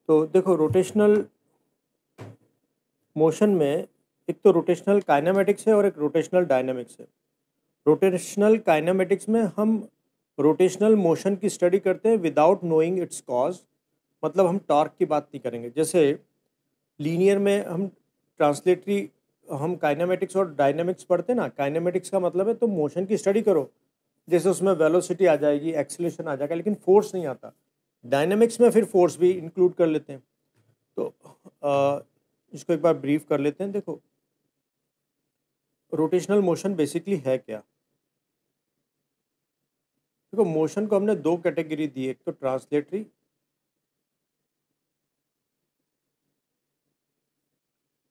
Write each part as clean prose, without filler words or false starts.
तो देखो rotational motion में एक तो रोटेशनल काइनेमेटिक्स है और एक रोटेशनल डायनामिक्स है। रोटेशनल काइनेमेटिक्स में हम रोटेशनल मोशन की स्टडी करते हैं विदाउट नोइंग इट्स कॉज, मतलब हम टॉर्क की बात नहीं करेंगे। जैसे लीनियर में हम ट्रांसलेटरी हम काइनेमेटिक्स और डायनामिक्स पढ़ते हैं ना। काइनेमेटिक्स का मतलब है तुम मोशन की स्टडी करो, जैसे उसमें वेलोसिटी आ जाएगी, एक्सीलरेशन आ जाएगा, लेकिन फोर्स नहीं आता। डायनामिक्स में फिर फोर्स भी इंक्लूड कर लेते हैं। तो इसको एक बार ब्रीफ कर लेते हैं। देखो रोटेशनल मोशन बेसिकली है क्या। देखो मोशन को हमने दो कैटेगरी दी है, एक तो ट्रांसलेटरी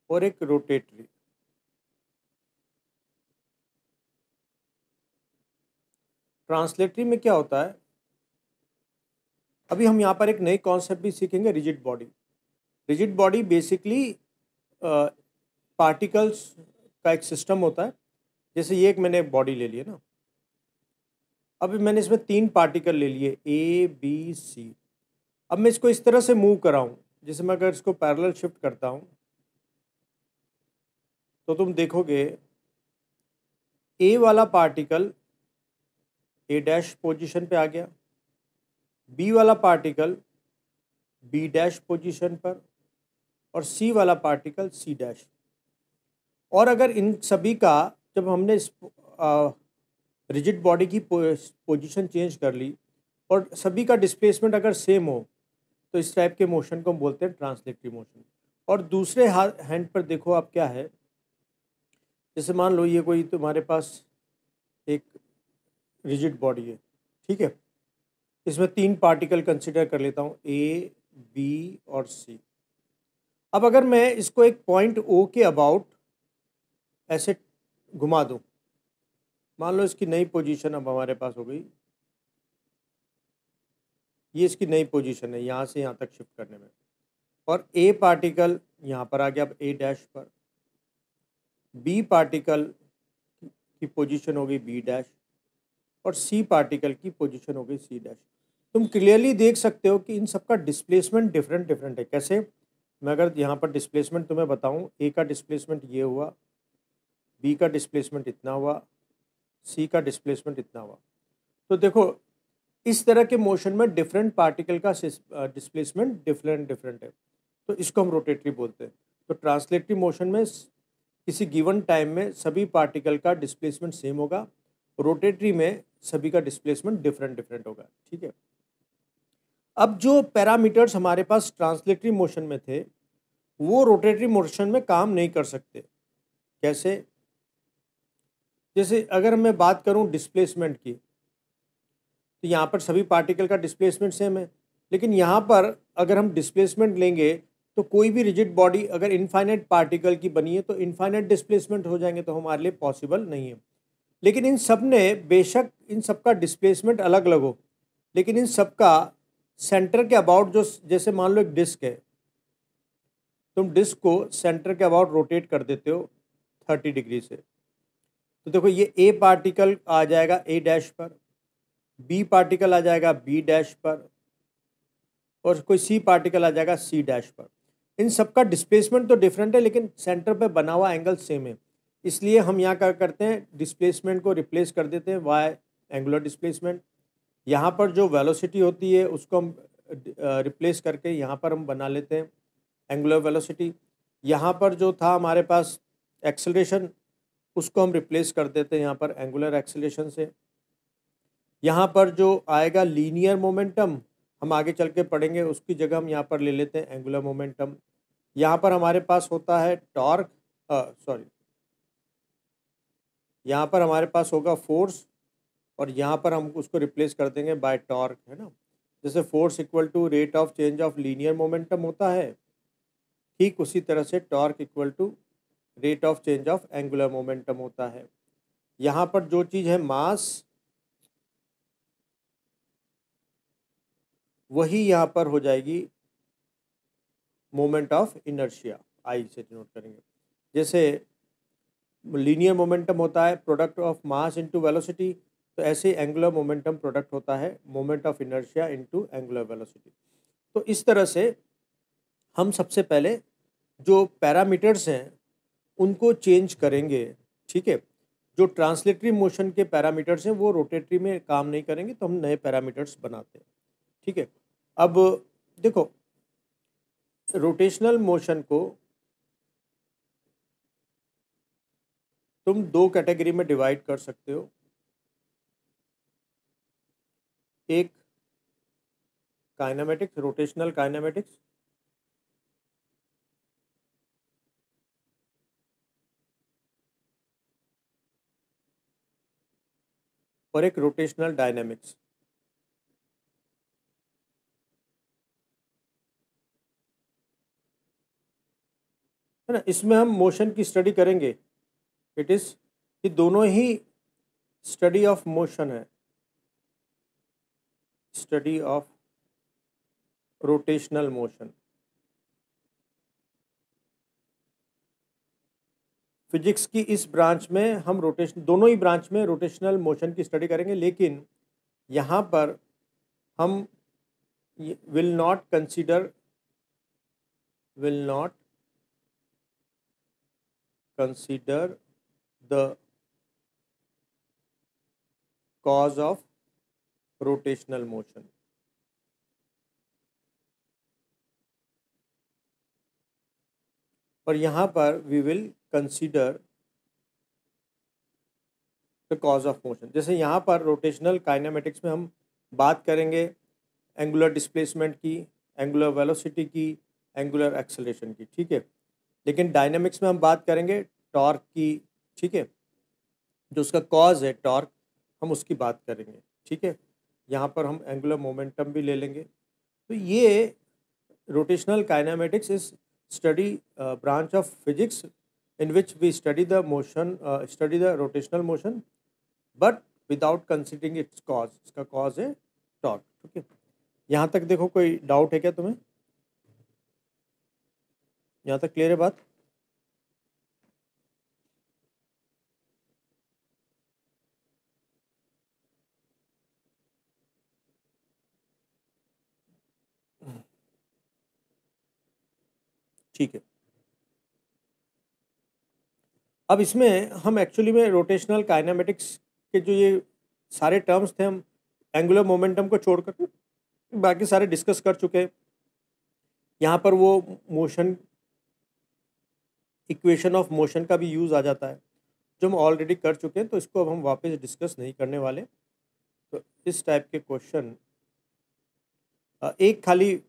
और एक रोटेटरी। ट्रांसलेटरी में क्या होता है, अभी हम यहाँ पर एक नई कॉन्सेप्ट भी सीखेंगे, rigid body. Rigid body basically particles का एक सिस्टम होता है। जैसे ये एक मैंने बॉडी ले लिया ना, अभी मैंने इसमें तीन पार्टिकल ले लिए ए बी सी। अब मैं इसको इस तरह से मूव कराऊं, जैसे मैं अगर इसको पैरेलल शिफ्ट करता हूं तो तुम देखोगे ए वाला पार्टिकल ए डैश पोजीशन पे आ गया, बी वाला पार्टिकल बी डैश पोजीशन पर, और सी वाला पार्टिकल सी डैश। और अगर इन सभी का जब हमने इस रिजिड बॉडी की पोजीशन चेंज कर ली और सभी का डिस्प्लेसमेंट अगर सेम हो, तो इस टाइप के मोशन को हम बोलते हैं ट्रांसलेटरी मोशन। और दूसरे हैंड पर देखो आप क्या है, जैसे मान लो ये कोई तुम्हारे पास एक रिजिड बॉडी है, ठीक है। इसमें तीन पार्टिकल कंसिडर कर लेता हूँ, ए बी और सी। अब अगर मैं इसको एक पॉइंट ओ के अबाउट ऐसे घुमा दूं, मान लो इसकी नई पोजीशन अब हमारे पास हो गई, ये इसकी नई पोजीशन है यहाँ से यहाँ तक शिफ्ट करने में। और ए पार्टिकल यहाँ पर आ गया अब ए डैश पर, बी पार्टिकल की पोजीशन हो गई बी डैश, और सी पार्टिकल की पोजीशन हो गई सी डैश। तुम क्लियरली देख सकते हो कि इन सबका डिस्प्लेसमेंट डिफरेंट डिफरेंट है। कैसे, मैं अगर यहाँ पर डिस्प्लेसमेंट तुम्हें बताऊँ, ए का डिस्प्लेसमेंट ये हुआ, बी का डिस्प्लेसमेंट इतना हुआ, सी का डिस्प्लेसमेंट इतना हुआ। तो देखो इस तरह के मोशन में डिफरेंट पार्टिकल का डिस्प्लेसमेंट डिफरेंट डिफरेंट है, तो इसको हम रोटेटरी बोलते हैं। तो ट्रांसलेटरी मोशन में किसी गिवन टाइम में सभी पार्टिकल का डिस्प्लेसमेंट सेम होगा, रोटेटरी में सभी का डिस्प्लेसमेंट डिफरेंट डिफरेंट होगा, ठीक है। अब जो पैरामीटर्स हमारे पास ट्रांसलेटरी मोशन में थे वो रोटेटरी मोशन में काम नहीं कर सकते। कैसे, जैसे अगर मैं बात करूं डिस्प्लेसमेंट की, तो यहाँ पर सभी पार्टिकल का डिस्प्लेसमेंट सेम है, लेकिन यहाँ पर अगर हम डिस्प्लेसमेंट लेंगे तो कोई भी रिजिड बॉडी अगर इनफाइनाइट पार्टिकल की बनी है तो इनफाइनाइट डिस्प्लेसमेंट हो जाएंगे, तो हमारे लिए पॉसिबल नहीं है। लेकिन इन सब ने बेशक इन सब का डिस्प्लेसमेंट अलग अलग हो, लेकिन इन सब का सेंटर के अबाउट जो, जैसे मान लो एक डिस्क है, तुम डिस्क को सेंटर के अबाउट रोटेट कर देते हो 30 डिग्री से, तो देखो ये ए पार्टिकल आ जाएगा ए डैश पर, बी पार्टिकल आ जाएगा बी डैश पर, और कोई सी पार्टिकल आ जाएगा सी डैश पर। इन सब का डिस्प्लेसमेंट तो डिफरेंट है, लेकिन सेंटर पे बना हुआ एंगल सेम है। इसलिए हम यहाँ क्या करते हैं, डिस्प्लेसमेंट को रिप्लेस कर देते हैं वाई एंगुलर डिस्प्लेसमेंट। यहाँ पर जो वेलोसिटी होती है उसको हम रिप्लेस करके यहाँ पर हम बना लेते हैं एंगुलर वेलोसिटी। यहाँ पर जो था हमारे पास एक्सेलरेशन, उसको हम रिप्लेस कर देते हैं यहाँ पर एंगुलर एक्सेलरेशन से। यहाँ पर जो आएगा लीनियर मोमेंटम, हम आगे चल के पढ़ेंगे, उसकी जगह हम यहाँ पर ले लेते हैं एंगुलर मोमेंटम। यहाँ पर हमारे पास होता है टॉर्क, यहाँ पर हमारे पास होगा फोर्स, और यहाँ पर हम उसको रिप्लेस कर देंगे बाय टॉर्क, है ना। जैसे force equal to rate of change of linear momentum होता है, ठीक उसी तरह से torque equal to rate of change of angular momentum होता है। यहाँ पर जो चीज़ है मास, वही यहाँ पर हो जाएगी मोमेंट ऑफ इनर्शिया, आई से डिनोट करेंगे। जैसे लीनियर मोमेंटम होता है product of mass into velocity, तो ऐसे एंगुलर मोमेंटम प्रोडक्ट होता है moment of inertia into angular velocity. तो इस तरह से हम सबसे पहले जो पैरामीटर्स हैं उनको चेंज करेंगे, ठीक है। जो ट्रांसलेटरी मोशन के पैरामीटर्स हैं वो रोटेटरी में काम नहीं करेंगे, तो हम नए पैरामीटर्स बनाते हैं, ठीक है। अब देखो, रोटेशनल मोशन को तुम दो कैटेगरी में डिवाइड कर सकते हो। एक काइनेमेटिक्स, रोटेशनल काइनेमेटिक्स, और एक रोटेशनल डायनेमिक्स, है ना। इसमें हम मोशन की स्टडी करेंगे। इट इज, ये दोनों ही स्टडी ऑफ मोशन है, study of rotational motion. Physics की इस ब्रांच में हम रोटेशन, दोनों ही ब्रांच में रोटेशनल मोशन की स्टडी करेंगे, लेकिन यहाँ पर हम will not consider the cause of rotational motion। और यहाँ पर we will consider the cause of motion। जैसे यहाँ पर रोटेशनल काइनेमेटिक्स में हम बात करेंगे एंगुलर डिस्प्लेसमेंट की, एंगुलर वेलोसिटी की, एंगुलर एक्सेलरेशन की, ठीक है। लेकिन डायनेमिक्स में हम बात करेंगे टॉर्क की, ठीक है। जो उसका कॉज है टॉर्क, हम उसकी बात करेंगे, ठीक है। यहाँ पर हम एंगुलर मोमेंटम भी ले लेंगे। तो ये rotational kinematics is study branch of physics in which we study the motion, study the rotational motion, but without considering its cause। इसका cause है टॉर्क, ठीक है। यहाँ तक देखो, कोई डाउट है क्या तुम्हें? यहाँ तक क्लियर है बात? ठीक है। अब इसमें हम एक्चुअली में रोटेशनल काइनेमेटिक्स के जो ये सारे टर्म्स थे, हम एंगुलर मोमेंटम को छोड़कर बाकी सारे डिस्कस कर चुके हैं। यहाँ पर वो मोशन, इक्वेशन ऑफ मोशन का भी यूज़ आ जाता है, जो हम ऑलरेडी कर चुके हैं, तो इसको अब हम वापस डिस्कस नहीं करने वाले। तो इस टाइप के क्वेश्चन, एक खाली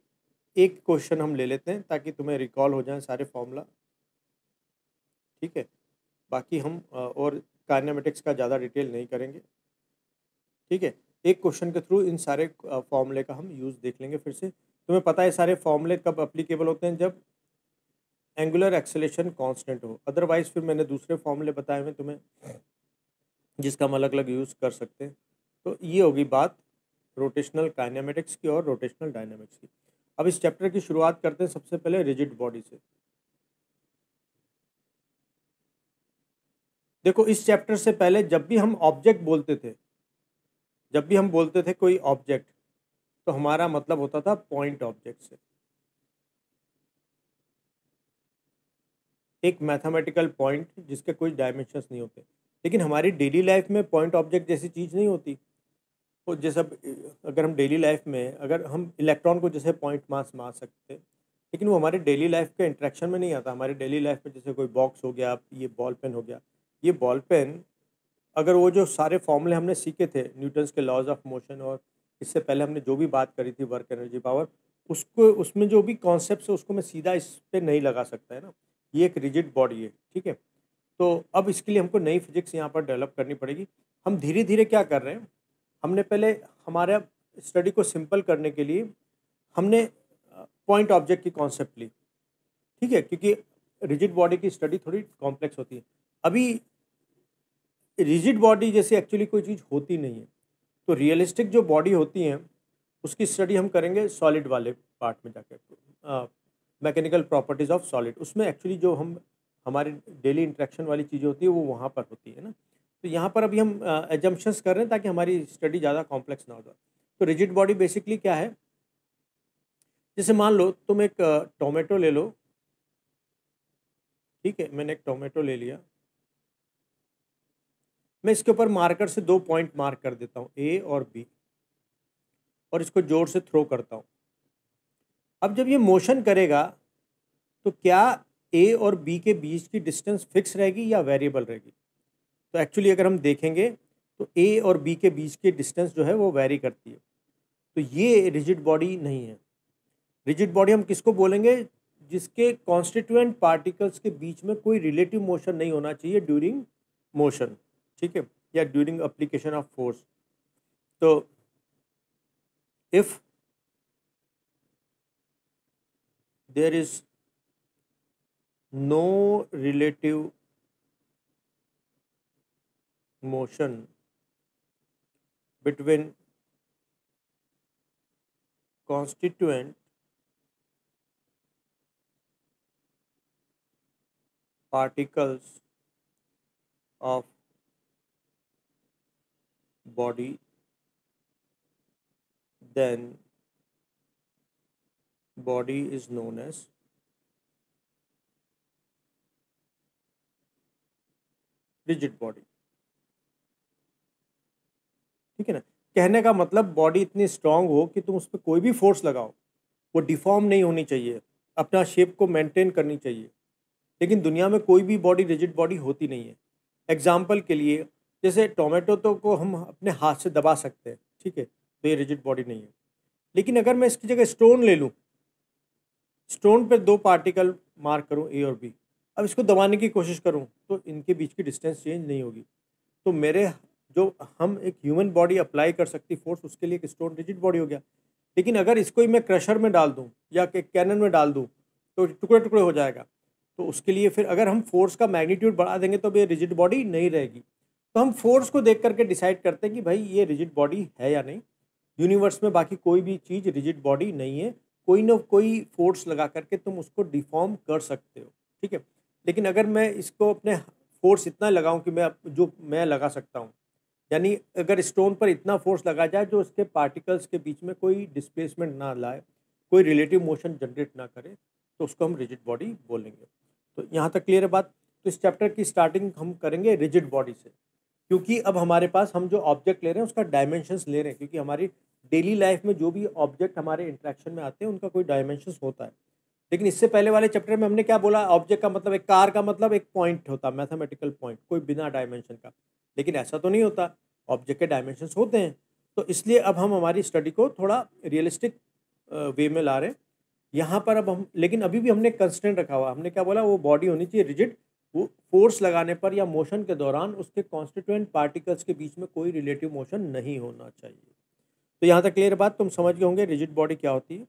एक क्वेश्चन हम ले लेते हैं ताकि तुम्हें रिकॉल हो जाए सारे फॉर्मूला, ठीक है। बाकी हम और काइनेमेटिक्स का ज़्यादा डिटेल नहीं करेंगे, ठीक है। एक क्वेश्चन के थ्रू इन सारे फॉर्मूले का हम यूज़ देख लेंगे फिर से। तुम्हें पता है सारे फॉर्मूले कब अप्लीकेबल होते हैं? जब एंगुलर एक्सेलेरेशन कांस्टेंट हो। अदरवाइज फिर मैंने दूसरे फॉर्मूले बताए हुए तुम्हें, जिसका हम अलग अलग यूज़ कर सकते हैं। तो ये होगी बात रोटेशनल काइनेमेटिक्स की और रोटेशनल डायनेमिक्स की। अब इस चैप्टर की शुरुआत करते हैं सबसे पहले रिजिड बॉडी से। देखो, इस चैप्टर से पहले जब भी हम ऑब्जेक्ट बोलते थे, जब भी हम बोलते थे कोई ऑब्जेक्ट, तो हमारा मतलब होता था पॉइंट ऑब्जेक्ट से। एक मैथमेटिकल पॉइंट जिसके कोई डायमेंशंस नहीं होते। लेकिन हमारी डेली लाइफ में पॉइंट ऑब्जेक्ट जैसी चीज़ नहीं होती। तो जैसे अगर हम डेली लाइफ में, अगर हम इलेक्ट्रॉन को जैसे पॉइंट मास मान सकते, लेकिन वो हमारे डेली लाइफ के इंटरेक्शन में नहीं आता। हमारे डेली लाइफ में जैसे कोई बॉक्स हो गया, ये बॉल पेन हो गया, ये बॉल पेन, अगर वो जो सारे फॉर्मूले हमने सीखे थे न्यूटन्स के लॉज ऑफ मोशन, और इससे पहले हमने जो भी बात करी थी वर्क एनर्जी पावर, उसको, उसमें जो भी कॉन्सेप्ट है उसको मैं सीधा इस पर नहीं लगा सकता, है ना। ये एक रिजिड बॉडी है, ठीक है। तो अब इसके लिए हमको नई फिजिक्स यहाँ पर डेवलप करनी पड़ेगी। हम धीरे धीरे क्या कर रहे हैं, हमने पहले हमारा स्टडी को सिंपल करने के लिए हमने पॉइंट ऑब्जेक्ट की कॉन्सेप्ट ली, ठीक है, क्योंकि रिजिड बॉडी की स्टडी थोड़ी कॉम्प्लेक्स होती है। अभी रिजिड बॉडी जैसे एक्चुअली कोई चीज़ होती नहीं है। तो रियलिस्टिक जो बॉडी होती हैं उसकी स्टडी हम करेंगे सॉलिड वाले पार्ट में जाके, मैकेनिकल प्रॉपर्टीज़ ऑफ सॉलिड। उसमें एक्चुअली जो हम हमारे डेली इंटरेक्शन वाली चीज़ें होती है वो वहाँ पर होती है ना। तो यहाँ पर अभी हम एजम्पशंस कर रहे हैं ताकि हमारी स्टडी ज़्यादा कॉम्प्लेक्स ना हो जाए। तो रिजिड बॉडी बेसिकली क्या है, जैसे मान लो तुम एक टोमेटो ले लो, ठीक है, मैंने एक टोमेटो ले लिया, मैं इसके ऊपर मार्कर से 2 पॉइंट मार्क कर देता हूँ, ए और बी, और इसको जोर से थ्रो करता हूँ। अब जब ये मोशन करेगा तो क्या ए और बी के बीच की डिस्टेंस फिक्स रहेगी या वेरिएबल रहेगी? तो एक्चुअली अगर हम देखेंगे तो ए और बी के बीच की डिस्टेंस जो है वो वेरी करती है। तो ये रिजिड बॉडी नहीं है। रिजिड बॉडी हम किसको बोलेंगे? जिसके कॉन्स्टिट्यूएंट पार्टिकल्स के बीच में कोई रिलेटिव मोशन नहीं होना चाहिए ड्यूरिंग मोशन, ठीक है, या ड्यूरिंग अप्लीकेशन ऑफ फोर्स। तो if there is no relative motion between constituent particles of body, then body is known as rigid body। ठीक है ना? कहने का मतलब बॉडी इतनी स्ट्रांग हो कि तुम उस पर कोई भी फोर्स लगाओ, वो डिफॉर्म नहीं होनी चाहिए, अपना शेप को मेंटेन करनी चाहिए। लेकिन दुनिया में कोई भी बॉडी रिजिड बॉडी होती नहीं है। एग्जाम्पल के लिए, जैसे टोमेटो तो को हम अपने हाथ से दबा सकते हैं, ठीक है, तो ये रिजिड बॉडी नहीं है। लेकिन अगर मैं इसकी जगह स्टोन ले लूँ, स्टोन पर 2 पार्टिकल मार्क करूँ ए और बी, अब इसको दबाने की कोशिश करूँ तो इनके बीच की डिस्टेंस चेंज नहीं होगी। तो मेरे जो हम एक ह्यूमन बॉडी अप्लाई कर सकती फोर्स, उसके लिए एक स्टोन रिजिड बॉडी हो गया। लेकिन अगर इसको ही मैं क्रशर में डाल दूँ या कैनन में डाल दूँ तो टुकड़े टुकड़े हो जाएगा। तो उसके लिए फिर अगर हम फोर्स का मैग्नीट्यूड बढ़ा देंगे तो ये रिजिड बॉडी नहीं रहेगी। तो हम फोर्स को देख करके डिसाइड करते हैं कि भाई ये रिजिड बॉडी है या नहीं। यूनिवर्स में बाकी कोई भी चीज़ रिजिड बॉडी नहीं है, कोई ना कोई फोर्स लगा करके तुम उसको डिफॉर्म कर सकते हो, ठीक है। लेकिन अगर मैं इसको अपने फोर्स इतना लगाऊं कि मैं लगा सकता हूं, यानी अगर स्टोन पर इतना फोर्स लगा जाए जो उसके पार्टिकल्स के बीच में कोई डिस्प्लेसमेंट ना लाए, कोई रिलेटिव मोशन जनरेट ना करे, तो उसको हम रिजिड बॉडी बोलेंगे। तो यहाँ तक क्लियर है बात। तो इस चैप्टर की स्टार्टिंग हम करेंगे रिजिड बॉडी से, क्योंकि अब हमारे पास हम जो ऑब्जेक्ट ले रहे हैं उसका डायमेंशंस ले रहे हैं, क्योंकि हमारी डेली लाइफ में जो भी ऑब्जेक्ट हमारे इंट्रैक्शन में आते हैं उनका कोई डायमेंशंस होता है। लेकिन इससे पहले वाले चैप्टर में हमने क्या बोला? ऑब्जेक्ट का मतलब, एक कार का मतलब एक पॉइंट होता, मैथमेटिकल पॉइंट, कोई बिना डायमेंशन का। लेकिन ऐसा तो नहीं होता, ऑब्जेक्ट के डायमेंशंस होते हैं। तो इसलिए अब हम हमारी स्टडी को थोड़ा रियलिस्टिक वे में ला रहे हैं यहाँ पर। अब हम, लेकिन अभी भी हमने कंस्टेंट रखा हुआ, हमने क्या बोला? वो बॉडी होनी चाहिए रिजिड, वो फोर्स लगाने पर या मोशन के दौरान उसके कॉन्स्टिट्यूएंट पार्टिकल्स के बीच में कोई रिलेटिव मोशन नहीं होना चाहिए। तो यहाँ तक क्लियर बात, तुम समझ गए होंगे रिजिड बॉडी क्या होती है।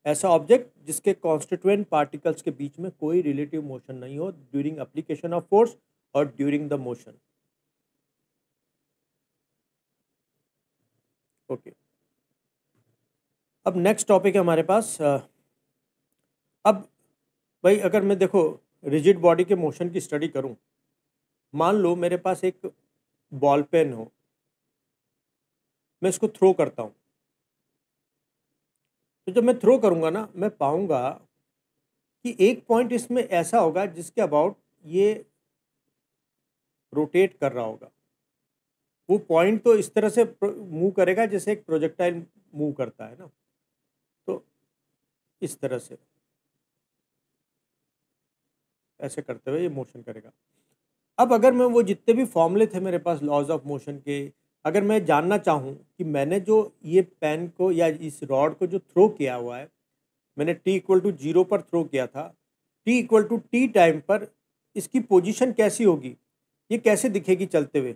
ऐसा ऑब्जेक्ट जिसके कॉन्स्टिट्यूएंट पार्टिकल्स के बीच में कोई रिलेटिव मोशन नहीं हो ड्यूरिंग एप्लीकेशन ऑफ फोर्स और ड्यूरिंग द मोशन। ओके, अब नेक्स्ट टॉपिक है हमारे पास। अब भाई अगर मैं देखो रिजिड बॉडी के मोशन की स्टडी करूं, मान लो मेरे पास एक बॉल पेन हो, मैं इसको थ्रो करता हूं, तो जब मैं थ्रो करूंगा ना, मैं पाऊंगा कि एक पॉइंट इसमें ऐसा होगा जिसके अबाउट ये रोटेट कर रहा होगा। वो पॉइंट तो इस तरह से मूव करेगा जैसे एक प्रोजेक्टाइल मूव करता है ना, तो इस तरह से ऐसे करते हुए ये मोशन करेगा। अब अगर मैं वो जितने भी फॉर्मूले थे मेरे पास लॉज ऑफ मोशन के, अगर मैं जानना चाहूँ कि मैंने जो ये पेन को या इस रॉड को जो थ्रो किया हुआ है, मैंने t=0 पर थ्रो किया था, t=t टाइम पर इसकी पोजीशन कैसी होगी, ये कैसे दिखेगी चलते हुए,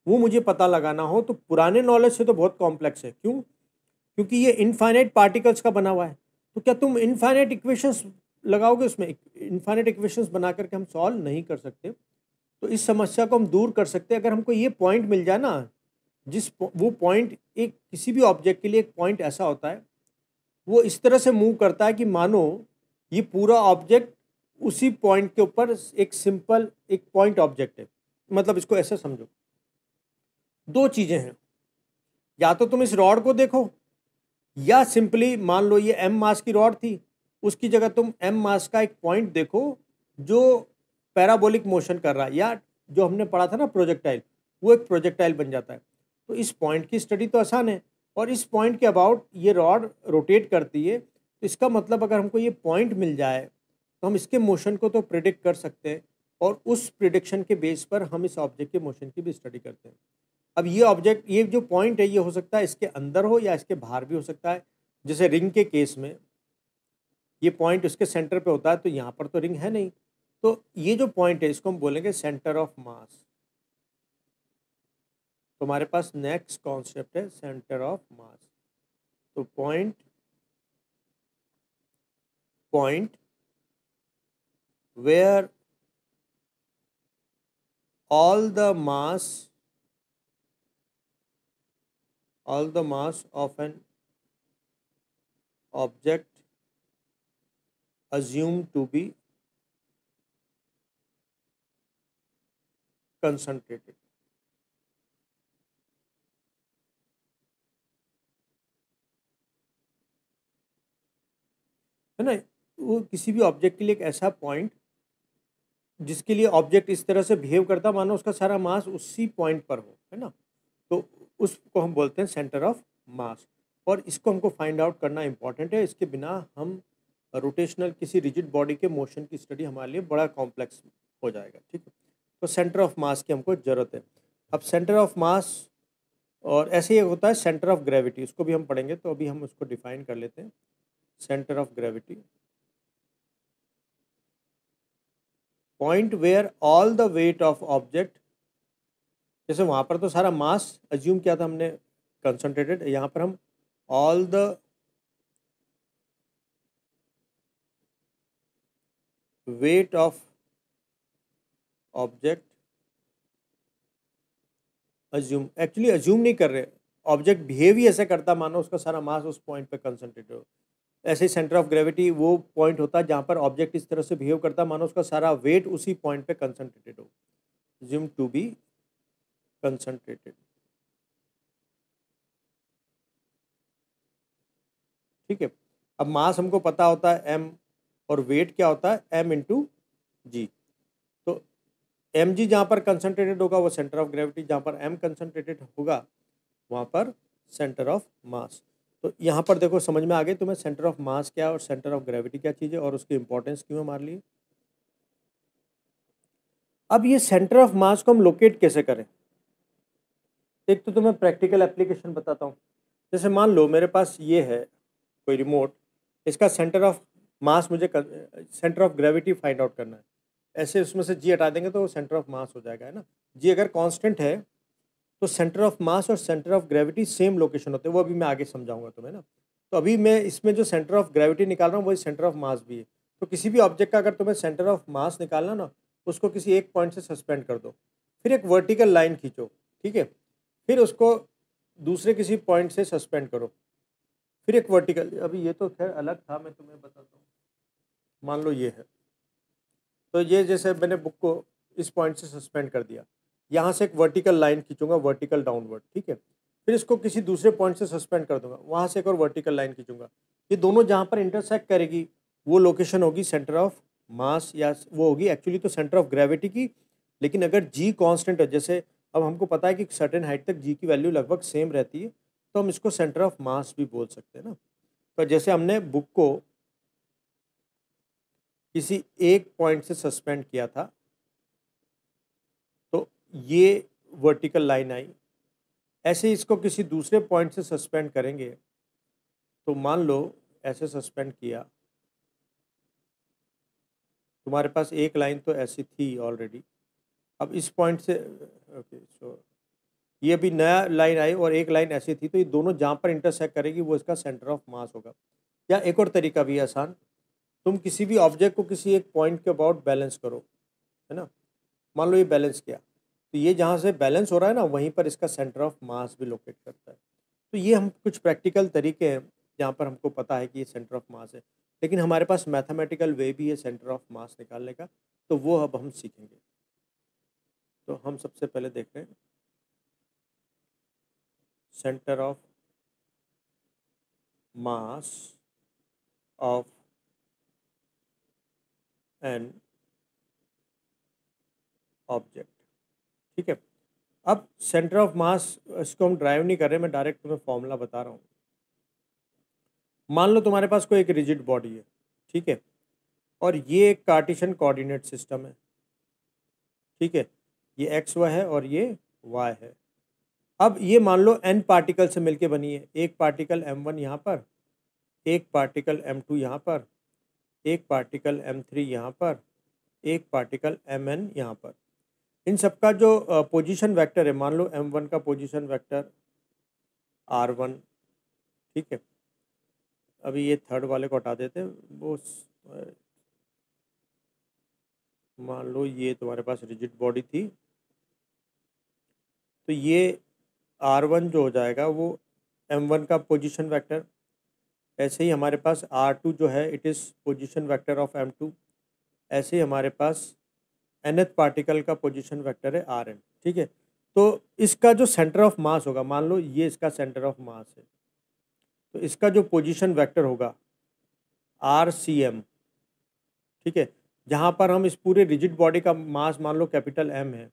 वो मुझे पता लगाना हो तो पुराने नॉलेज से तो बहुत कॉम्प्लेक्स है। क्यों? क्योंकि ये इनफाइनाइट पार्टिकल्स का बना हुआ है। तो क्या तुम इनफाइनाइट इक्वेशंस लगाओगे उसमें? इनफाइनाइट इक्वेशंस बना करके हम सॉल्व नहीं कर सकते। तो इस समस्या को हम दूर कर सकते हैं अगर हमको ये पॉइंट मिल जाए ना, वो पॉइंट एक किसी भी ऑब्जेक्ट के लिए एक पॉइंट ऐसा होता है, वो इस तरह से मूव करता है कि मानो ये पूरा ऑब्जेक्ट उसी पॉइंट के ऊपर एक सिंपल एक पॉइंट ऑब्जेक्ट है। मतलब इसको ऐसे समझो, दो चीजें हैं, या तो तुम इस रॉड को देखो या सिंपली मान लो ये एम मास की रॉड थी, उसकी जगह तुम एम मास का एक पॉइंट देखो जो पैराबोलिक मोशन कर रहा है, या जो हमने पढ़ा था ना प्रोजेक्टाइल, वो एक प्रोजेक्टाइल बन जाता है। तो इस पॉइंट की स्टडी तो आसान है, और इस पॉइंट के अबाउट ये रॉड रोटेट करती है। तो इसका मतलब अगर हमको ये पॉइंट मिल जाए तो हम इसके मोशन को तो प्रिडिक्ट कर सकते हैं, और उस प्रिडिक्शन के बेस पर हम इस ऑब्जेक्ट के मोशन की भी स्टडी करते हैं। अब ये ऑब्जेक्ट, ये जो पॉइंट है, ये हो सकता है इसके अंदर हो या इसके बाहर भी हो सकता है। जैसे रिंग के केस में ये पॉइंट उसके सेंटर पे होता है, तो यहाँ पर तो रिंग है नहीं, तो ये जो पॉइंट है इसको हम बोलेंगे सेंटर ऑफ मास। तो हमारे पास नेक्स्ट कॉन्सेप्ट है सेंटर ऑफ मास। तो point point where all the mass of an object assumed to be concentrated। है ना, वो किसी भी ऑब्जेक्ट के लिए एक ऐसा पॉइंट जिसके लिए ऑब्जेक्ट इस तरह से बिहेव करता मानो उसका सारा मास उसी पॉइंट पर हो, है ना, तो उसको हम बोलते हैं सेंटर ऑफ मास। और इसको हमको फाइंड आउट करना इंपॉर्टेंट है, इसके बिना हम रोटेशनल किसी रिजिड बॉडी के मोशन की स्टडी हमारे लिए बड़ा कॉम्प्लेक्स हो जाएगा। ठीक है, तो सेंटर ऑफ मास की हमको ज़रूरत है। अब सेंटर ऑफ मास, और ऐसे ही होता है सेंटर ऑफ ग्रेविटी, उसको भी हम पढ़ेंगे, तो अभी हम उसको डिफाइन कर लेते हैं। Centre of gravity, point where all the weight of object, जैसे वहाँ पर तो सारा मास अज्यूम किया था हमने कंसंट्रेटेड, यहाँ पर हम all the weight of object assume, actually assume नहीं कर रहे, ऑब्जेक्ट बिहेव ही ऐसे करता मानो उसका सारा मास उस पॉइंट पे कंसंट्रेटेड हो। ऐसे ही सेंटर ऑफ ग्रेविटी वो पॉइंट होता है जहाँ पर ऑब्जेक्ट इस तरह से बिहेव करता मानो उसका सारा वेट उसी पॉइंट पे कंसंट्रेटेड हो, अज्यूम टू बी कंसंट्रेटेड। ठीक है, अब मास हमको पता होता है एम, और वेट क्या होता है एम इंटू जी। तो एम जी जहाँ पर कंसंट्रेटेड होगा वो सेंटर ऑफ ग्रेविटी, जहाँ पर एम कंसंट्रेटेड होगा वहाँ पर सेंटर ऑफ मास। तो यहाँ पर देखो समझ में आ गई तुम्हें सेंटर ऑफ मास क्या है और सेंटर ऑफ ग्रेविटी क्या चीज़ है और उसकी इंपॉर्टेंस क्यों है हमारे लिए। अब ये सेंटर ऑफ मास को हम लोकेट कैसे करें, एक तो तुम्हें प्रैक्टिकल एप्लीकेशन बताता हूँ। जैसे मान लो मेरे पास ये है कोई रिमोट, इसका सेंटर ऑफ मास मुझे centre of gravity find out करना है। ऐसे उसमें से जी हटा देंगे तो वो सेंटर ऑफ मास हो जाएगा, है ना। जी अगर कांस्टेंट है तो सेंटर ऑफ मास और centre of gravity same location होते हैं, वो अभी मैं आगे समझाऊंगा तुम्हें ना। तो अभी मैं इसमें जो सेंटर ऑफ ग्रेविटी निकाल रहा हूँ वही सेंटर ऑफ मास भी है। तो किसी भी ऑब्जेक्ट का अगर तुम्हें सेंटर ऑफ मास निकालना ना, उसको किसी एक पॉइंट से सस्पेंड कर दो, फिर एक वर्टिकल लाइन खींचो, ठीक है, फिर उसको दूसरे किसी पॉइंट से सस्पेंड करो, फिर एक वर्टिकल, अभी ये तो खैर अलग था, मैं तुम्हें बताता हूँ। मान लो ये है, तो ये जैसे मैंने बुक को इस पॉइंट से सस्पेंड कर दिया, यहाँ से एक वर्टिकल लाइन खींचूंगा, वर्टिकल डाउनवर्ड, ठीक है, फिर इसको किसी दूसरे पॉइंट से सस्पेंड कर दूंगा, वहाँ से एक और वर्टिकल लाइन खींचूंगा। ये दोनों जहाँ पर इंटरसेक्ट करेगी वो लोकेशन होगी सेंटर ऑफ मास, या वो होगी एक्चुअली तो सेंटर ऑफ ग्रेविटी की। लेकिन अगर जी कांस्टेंट है, जैसे अब हमको पता है कि सर्टेन हाइट तक जी की वैल्यू लगभग सेम रहती है, तो हम इसको सेंटर ऑफ मास भी बोल सकते हैं ना। तो जैसे हमने बुक को किसी एक पॉइंट से सस्पेंड किया था, तो ये वर्टिकल लाइन आई, ऐसे इसको किसी दूसरे पॉइंट से सस्पेंड करेंगे, तो मान लो ऐसे सस्पेंड किया, तुम्हारे पास एक लाइन तो ऐसी थी ऑलरेडी, अब इस पॉइंट से ओके, सो ये अभी नया लाइन आई और एक लाइन ऐसी थी, तो ये दोनों जहाँ पर इंटरसेक्ट करेगी वो इसका सेंटर ऑफ मास होगा। या एक और तरीका भी आसान, तुम किसी भी ऑब्जेक्ट को किसी एक पॉइंट के अबाउट बैलेंस करो, है ना, मान लो ये बैलेंस किया, तो ये जहाँ से बैलेंस हो रहा है ना वहीं पर इसका सेंटर ऑफ मास भी लोकेट करता है। तो ये हम कुछ प्रैक्टिकल तरीके हैं जहाँ पर हमको पता है कि ये सेंटर ऑफ मास है, लेकिन हमारे पास मैथमेटिकल वे भी है सेंटर ऑफ मास निकालने का, तो वो अब हम सीखेंगे। तो हम सबसे पहले देख रहे हैं centre of mass of an object. ठीक है, अब सेंटर ऑफ मास इसको हम ड्राइव नहीं कर रहे, मैं डायरेक्ट तुम्हें फॉर्मूला बता रहा हूँ। मान लो तुम्हारे पास कोई एक रिजिड बॉडी है, ठीक है, और ये एक कार्टेशियन कोऑर्डिनेट सिस्टम है, ठीक है, ये एक्स वाई है और ये वाई है। अब ये मान लो एन पार्टिकल से मिलके बनी है, एक पार्टिकल m1 यहाँ पर, एक पार्टिकल m2 यहाँ पर, एक पार्टिकल m3 यहाँ पर, एक पार्टिकल mn यहाँ पर। इन सब का जो पोजीशन वेक्टर है, मान लो m1 का पोजीशन वेक्टर r1, ठीक है। अभी ये थर्ड वाले को हटा देते हैं, वो मान लो ये तुम्हारे पास रिजिड बॉडी थी, तो ये r1 जो हो जाएगा वो m1 का पोजीशन वेक्टर, ऐसे ही हमारे पास r2 जो है it is position vector of m2, ऐसे ही हमारे पास nth पार्टिकल का पोजीशन वेक्टर है rn, ठीक है। तो इसका जो सेंटर ऑफ मास होगा, मान लो ये इसका सेंटर ऑफ मास है, तो इसका जो पोजीशन वेक्टर होगा RCM, ठीक है, जहाँ पर हम इस पूरे रिजिड बॉडी का मास मान लो कैपिटल M है,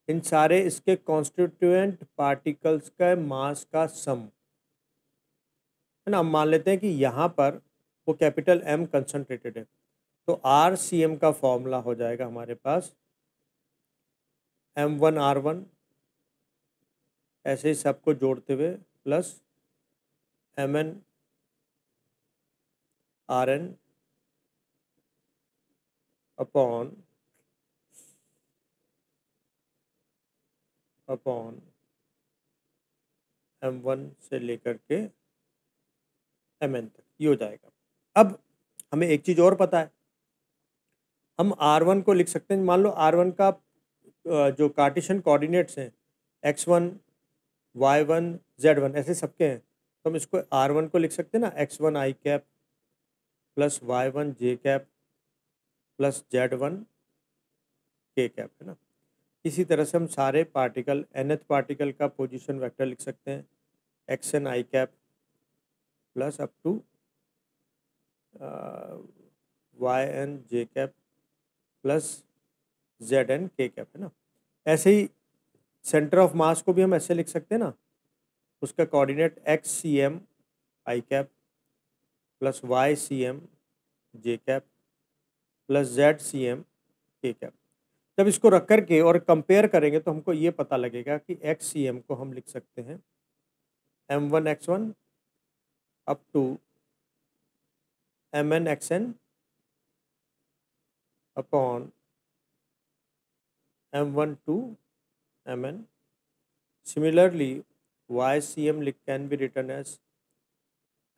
इन सारे इसके कॉन्स्टिट्यूएंट पार्टिकल्स का मास का सम है ना। हम मान लेते हैं कि यहाँ पर वो कैपिटल M कंसंट्रेटेड है, तो RCM का फॉर्मूला हो जाएगा हमारे पास M1 R1, ऐसे ही सबको जोड़ते हुए plus MN RN upon M1 से लेकर के MN तक, ये हो जाएगा। अब हमें एक चीज़ और पता है, हम R1 को लिख सकते हैं, मान लो R1 का जो कार्टेशियन कोऑर्डिनेट्स हैं x1 y1 z1 ऐसे सबके हैं, तो हम इसको R1 को लिख सकते हैं ना, x1 i cap plus y1 j cap प्लस z1 k कैप, है ना। इसी तरह से हम सारे पार्टिकल nth पार्टिकल का पोजीशन वेक्टर लिख सकते हैं xn i cap plus up to yn j cap plus zn k cap, है ना। ऐसे ही सेंटर ऑफ मास को भी हम ऐसे लिख सकते हैं ना, उसका coordinate xcm i cap plus ycm j cap plus zcm k cap. जब इसको रख करके और कंपेयर करेंगे तो हमको ये पता लगेगा कि xcm को हम लिख सकते हैं m1 x1 up to mn xn upon m1 to mn। Similarly, ycm can be written as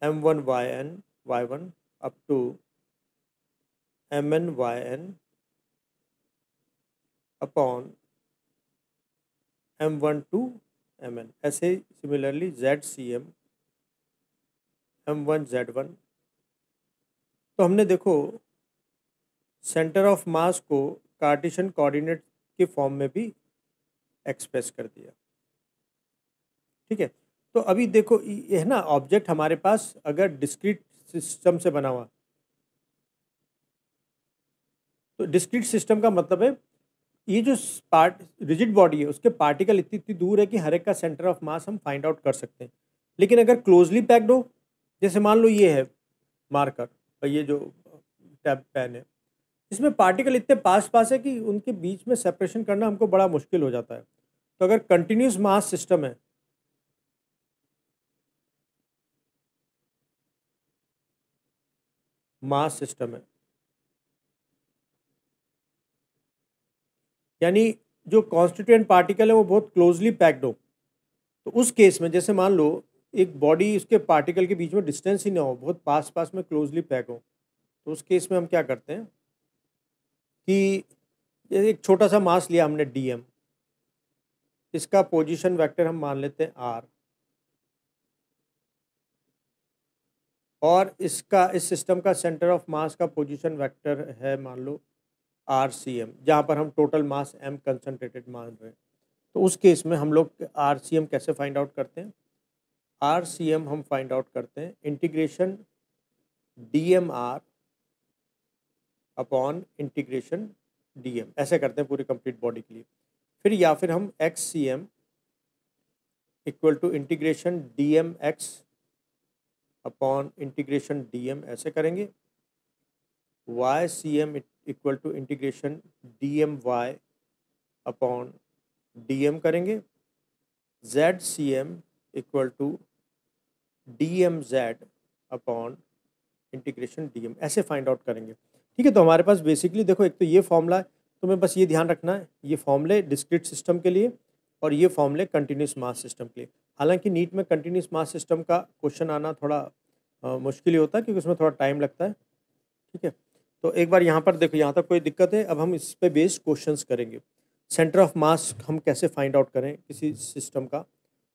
m1 yn y1 up to mn yn upon m1 to mn। ऐसे ही सिमिलरली zcm m1 z1। तो हमने देखो centre of मास को Cartesian coordinate के form में भी express कर दिया, ठीक है। तो अभी देखो ये है ना, ऑब्जेक्ट हमारे पास अगर डिस्क्रीट सिस्टम से बना हुआ, तो डिस्क्रीट सिस्टम का मतलब है ये जो पार्ट रिजिड बॉडी है उसके पार्टिकल इतनी इतनी दूर है कि हर एक का सेंटर ऑफ मास हम फाइंड आउट कर सकते हैं। लेकिन अगर क्लोजली पैक्ड हो, जैसे मान लो ये है मार्कर और ये जो टैब पेन है, इसमें पार्टिकल इतने पास पास है कि उनके बीच में सेपरेशन करना हमको बड़ा मुश्किल हो जाता है। तो अगर कंटिन्यूस मास सिस्टम है, मास सिस्टम है, यानी जो कॉन्स्टिट्यूएंट पार्टिकल है वो बहुत क्लोजली पैक्ड हो, तो उस केस में जैसे मान लो एक बॉडी उसके पार्टिकल के बीच में डिस्टेंस ही ना हो, बहुत पास पास में क्लोजली पैक हो, तो उस केस में हम क्या करते हैं कि जैसे एक छोटा सा मास लिया हमने dm, इसका पोजीशन वेक्टर हम मान लेते हैं r, और इसका इस सिस्टम का सेंटर ऑफ मास का पोजीशन वेक्टर है मान लो RCM, जहाँ पर हम टोटल मास m कंसंट्रेटेड मान रहे हैं। तो उस केस में हम लोग RCM कैसे फाइंड आउट करते हैं, RCM हम फाइंड आउट करते हैं integration DMR upon integration DM, ऐसे करते हैं पूरी कंप्लीट बॉडी के लिए। फिर या फिर हम XCM equal to integration DMX upon integration DM ऐसे करेंगे। YCM equal to integration DMY upon DM करेंगे। ZCM equal to DMZ upon integration DM ऐसे फाइंड आउट करेंगे। ठीक है, तो हमारे पास बेसिकली देखो एक तो ये फॉर्मूला है, तुम्हें बस ये ध्यान रखना है, ये फॉर्मूले डिस्क्रीट सिस्टम के लिए और ये फॉर्मूले कंटिन्यूस मास सिस्टम के लिए। हालांकि नीट में कंटिन्यूस मास सिस्टम का क्वेश्चन आना थोड़ा मुश्किल ही होता है क्योंकि उसमें थोड़ा टाइम लगता है। ठीक है, तो एक बार यहाँ पर देखो, यहाँ तक कोई दिक्कत है? अब हम इस पे बेस्ड क्वेश्चंस करेंगे। सेंटर ऑफ मास हम कैसे फाइंड आउट करें किसी सिस्टम का,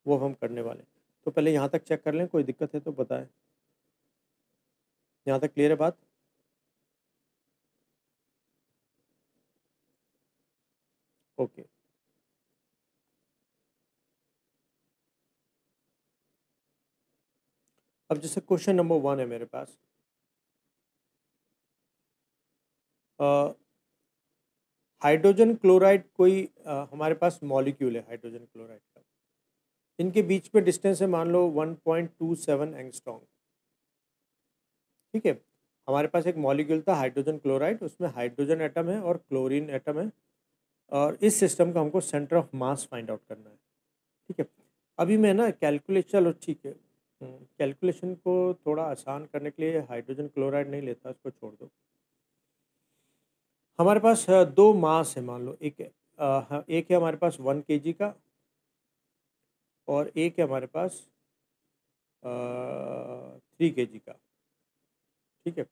वो हम करने वाले। तो पहले यहाँ तक चेक कर लें, कोई दिक्कत है तो बताएं। यहाँ तक क्लियर है बात? ओके, अब जैसे क्वेश्चन नंबर 1 है मेरे पास, हाइड्रोजन क्लोराइड कोई हमारे पास मॉलिक्यूल है हाइड्रोजन क्लोराइड का, इनके बीच में डिस्टेंस है मान लो 1.27 एंगस्ट्रॉम। ठीक है, हमारे पास एक मॉलिक्यूल था हाइड्रोजन क्लोराइड, उसमें हाइड्रोजन एटम है और क्लोरीन एटम है, और इस सिस्टम का हमको centre of mass find out करना है। ठीक है, अभी मैं ना कैलकुलेशन, चलो ठीक है, कैलकुलेशन को थोड़ा आसान करने के लिए हाइड्रोजन क्लोराइड नहीं लेता, इसको छोड़ दो। हमारे पास दो मास है, मान लो एक एक है हमारे पास 1 kg का और एक है हमारे पास 3 kg का। ठीक है,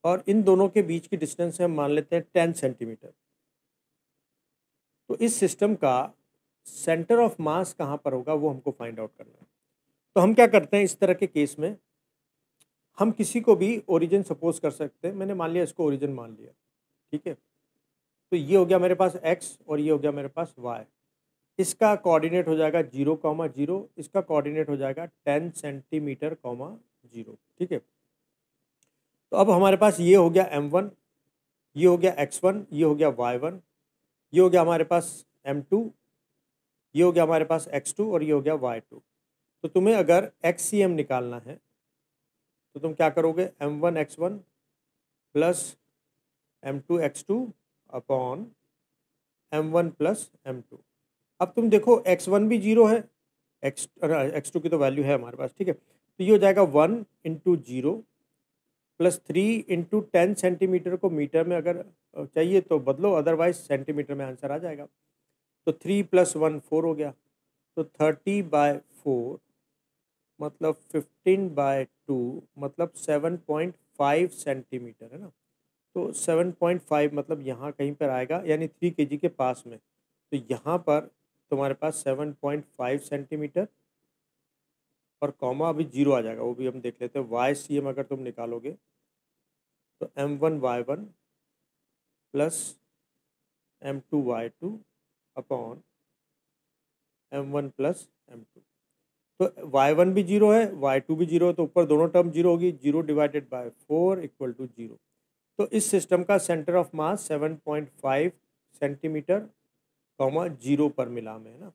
और इन दोनों के बीच की डिस्टेंस हम मान लेते हैं 10 सेंटीमीटर। तो इस सिस्टम का सेंटर ऑफ मास कहाँ पर होगा वो हमको फाइंड आउट करना है। तो हम क्या करते हैं इस तरह के केस में, हम किसी को भी ओरिजिन सपोज कर सकते हैं। मैंने मान लिया इसको ओरिजिन मान लिया। ठीक है, तो ये हो गया मेरे पास x और ये हो गया मेरे पास y। इसका कोऑर्डिनेट हो जाएगा 0,0, इसका कोऑर्डिनेट हो जाएगा 10 सेंटीमीटर, 0। ठीक है, तो अब हमारे पास ये हो गया m1, ये हो गया x1, ये हो गया y1, ये हो गया हमारे पास m2, ये हो गया हमारे पास x2 और ये हो गया y2। तो तुम्हें अगर XCM निकालना है तो तुम क्या करोगे, m1 x1 plus m2 x2 upon m1 plus m2। अब तुम देखो x1 भी 0 है, x2 की तो वैल्यू है हमारे पास। ठीक है, तो ये हो जाएगा 1 इंटू 0 प्लस 3 इंटू 10 सेंटीमीटर को मीटर में अगर चाहिए तो बदलो, अदरवाइज सेंटीमीटर में आंसर आ जाएगा। तो 3 + 1 4 हो गया, तो 30/4 मतलब 15/2 मतलब 7.5 सेंटीमीटर है ना। तो 7.5 मतलब यहाँ कहीं पर आएगा, यानी 3 kg के पास में। तो यहाँ पर तुम्हारे पास 7.5 सेंटीमीटर और कॉमा अभी 0 आ जाएगा, वो भी हम देख लेते हैं। YCM अगर तुम निकालोगे तो m1 y1 plus m2 y2 upon m1 plus m2। तो y1 भी 0 है, y2 भी 0 है, तो ऊपर दोनों टर्म 0 होगी। 0/4 इक्वल टू 0। तो इस सिस्टम का सेंटर ऑफ मास 7.5 सेंटीमीटर, 0 पर मिला में है ना।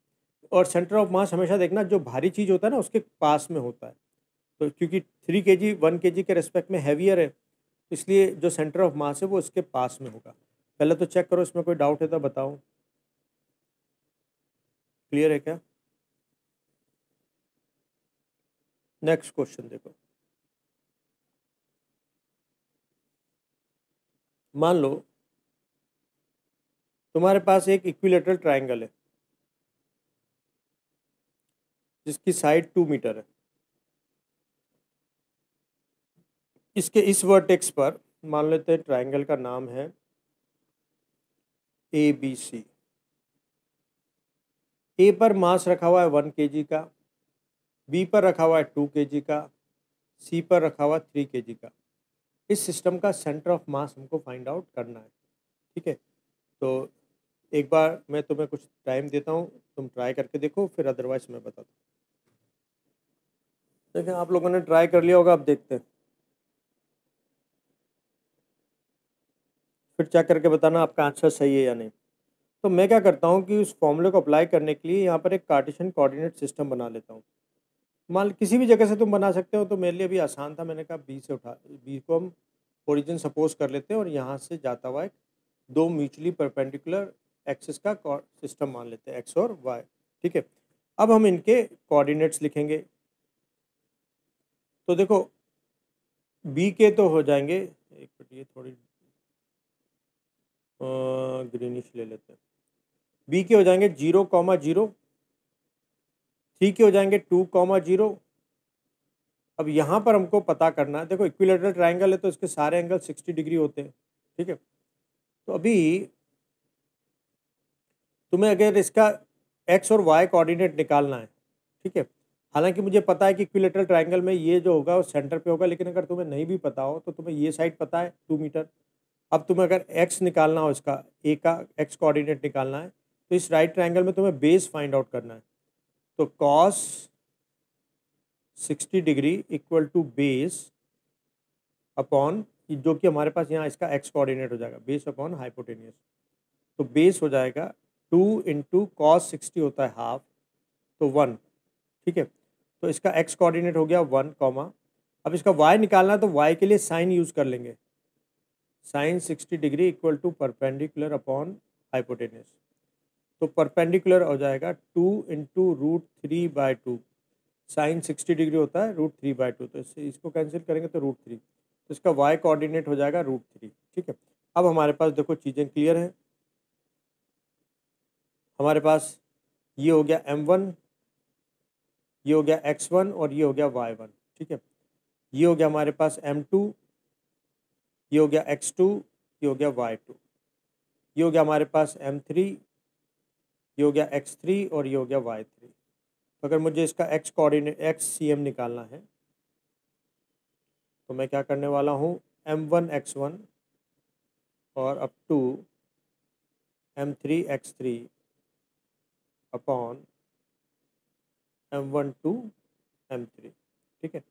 और सेंटर ऑफ मास हमेशा देखना जो भारी चीज़ होता है ना उसके पास में होता है। तो क्योंकि 3 kg 1 kg के रेस्पेक्ट में हैवियर है, तो इसलिए जो सेंटर ऑफ मास है वो इसके पास में होगा। पहले तो चेक करो, इसमें कोई डाउट है तो बताओ। क्लियर है क्या? नेक्स्ट क्वेश्चन देखो, मान लो तुम्हारे पास एक इक्विलेटरल ट्राइंगल है जिसकी साइड 2 मीटर है। इसके इस वर्टेक्स पर मान लेते हैं ट्राइंगल का नाम है ABC। ए पर मास रखा हुआ है 1 kg का, बी पर रखा हुआ है 2 kg का, सी पर रखा हुआ 3 kg का। इस सिस्टम का सेंटर ऑफ मास हमको फाइंड आउट करना है। ठीक है, तो एक बार मैं तुम्हें कुछ टाइम देता हूँ, तुम ट्राई करके देखो, फिर अदरवाइज मैं बता दूँ। देखें आप लोगों ने ट्राई कर लिया होगा, अब देखते हैं, फिर चेक करके बताना आपका आंसर सही है या नहीं। तो मैं क्या करता हूँ कि उस फॉर्मूले को अप्लाई करने के लिए यहाँ पर एक कार्टेशियन कोऑर्डिनेट सिस्टम बना लेता हूँ। मान किसी भी जगह से तुम बना सकते हो, तो मेरे लिए भी आसान था, मैंने कहा बी से उठा, बी को हम ओरिजिन सपोज कर लेते हैं और यहाँ से जाता हुआ एक दो म्यूचुअली परपेंडिकुलर एक्सिस का सिस्टम मान लेते हैं, एक्स और वाई। ठीक है, अब हम इनके कोऑर्डिनेट्स लिखेंगे। तो देखो बी के तो हो जाएंगे, एक मिनट ये थोड़ी ग्रीनिश ले लेते हैं। बी के हो जाएंगे 0,0, सी के हो जाएंगे 2,0। अब यहाँ पर हमको पता करना है, देखो इक्विलेटरल ट्राइंगल है तो इसके सारे एंगल 60 डिग्री होते हैं। ठीक है, तो अभी तुम्हें अगर इसका एक्स और वाई कोऑर्डिनेट निकालना है, ठीक है, हालांकि मुझे पता है कि इक्विलेटरल ट्राइंगल में ये जो होगा वो सेंटर पे होगा, लेकिन अगर तुम्हें नहीं भी पता हो तो तुम्हें ये साइड पता है 2 मीटर। अब तुम्हें अगर एक्स निकालना हो, इसका ए का एक्स कोऑर्डिनेट निकालना है, तो इस राइट ट्राइंगल में तुम्हें बेस फाइंड आउट करना है। तो cos 60 degree equal to base upon, जो कि हमारे पास यहाँ इसका एक्स कोऑर्डिनेट हो जाएगा, बेस अपॉन हाइपोटेनियस। तो बेस हो जाएगा 2 × cos 60 होता है हाफ, तो 1। ठीक है, तो इसका एक्स कोऑर्डिनेट हो गया 1 कॉमा। अब इसका वाई निकालना है, तो वाई के लिए साइन यूज कर लेंगे, sine 60 degree equal to perpendicular upon hypotenuse. तो परपेंडिकुलर हो जाएगा 2 × √3/2, साइन 60 डिग्री होता है √3/2, तो इससे इसको कैंसिल करेंगे तो √3, तो इसका वाई कोऑर्डिनेट हो जाएगा √3। ठीक है, अब हमारे पास देखो चीज़ें क्लियर हैं। हमारे पास ये हो गया m1, ये हो गया x1 और ये हो गया y1। ठीक है, ये हो गया हमारे पास m2, ये हो गया x2, ये हो गया y2, ये हो गया हमारे पास m3, ये हो गया x3 और ये हो गया y3। तो अगर मुझे इसका x coordinate X C M निकालना है, तो मैं क्या करने वाला हूँ, m1 x1 और up to m3 x3 upon m1 to m3। ठीक है,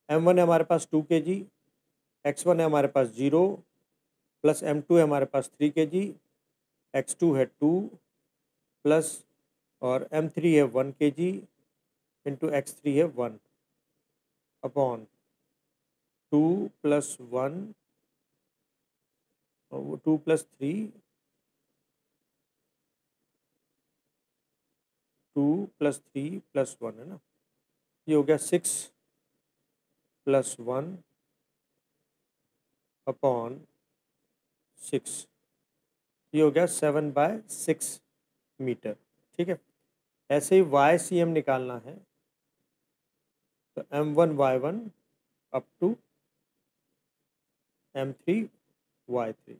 m1 है हमारे पास 2 kg, x1 है हमारे पास 0, प्लस m2 है हमारे पास 3 kg, x2 है 2, प्लस और m3 है 1 kg इंटू x3 है 1 अपॉन 2 + 1, 2 + 3, 2 + 3 + 1 है ना, ये हो गया 6 + 1 अपॉन 6, ये हो गया 7/6 मीटर। ठीक है, ऐसे ही वाई सी एम निकालना है, तो m1 y1 up to m3 y3।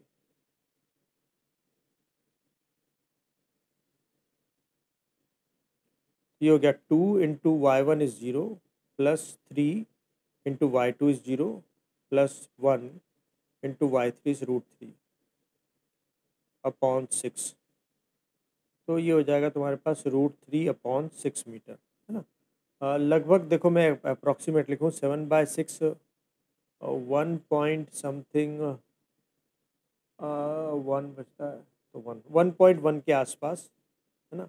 ये हो गया 2 × y1 is 0, plus 3 × y2 is 0, plus 1 × y3 is √3 upon 6। तो ये हो जाएगा तुम्हारे पास √3 अपॉन 6 मीटर, है ना। लगभग देखो मैं अप्रॉक्सीमेट लिखूँ 7/6, 1 पॉइंट समथिंग 1 बचता है, तो 1.1 के आसपास, है ना,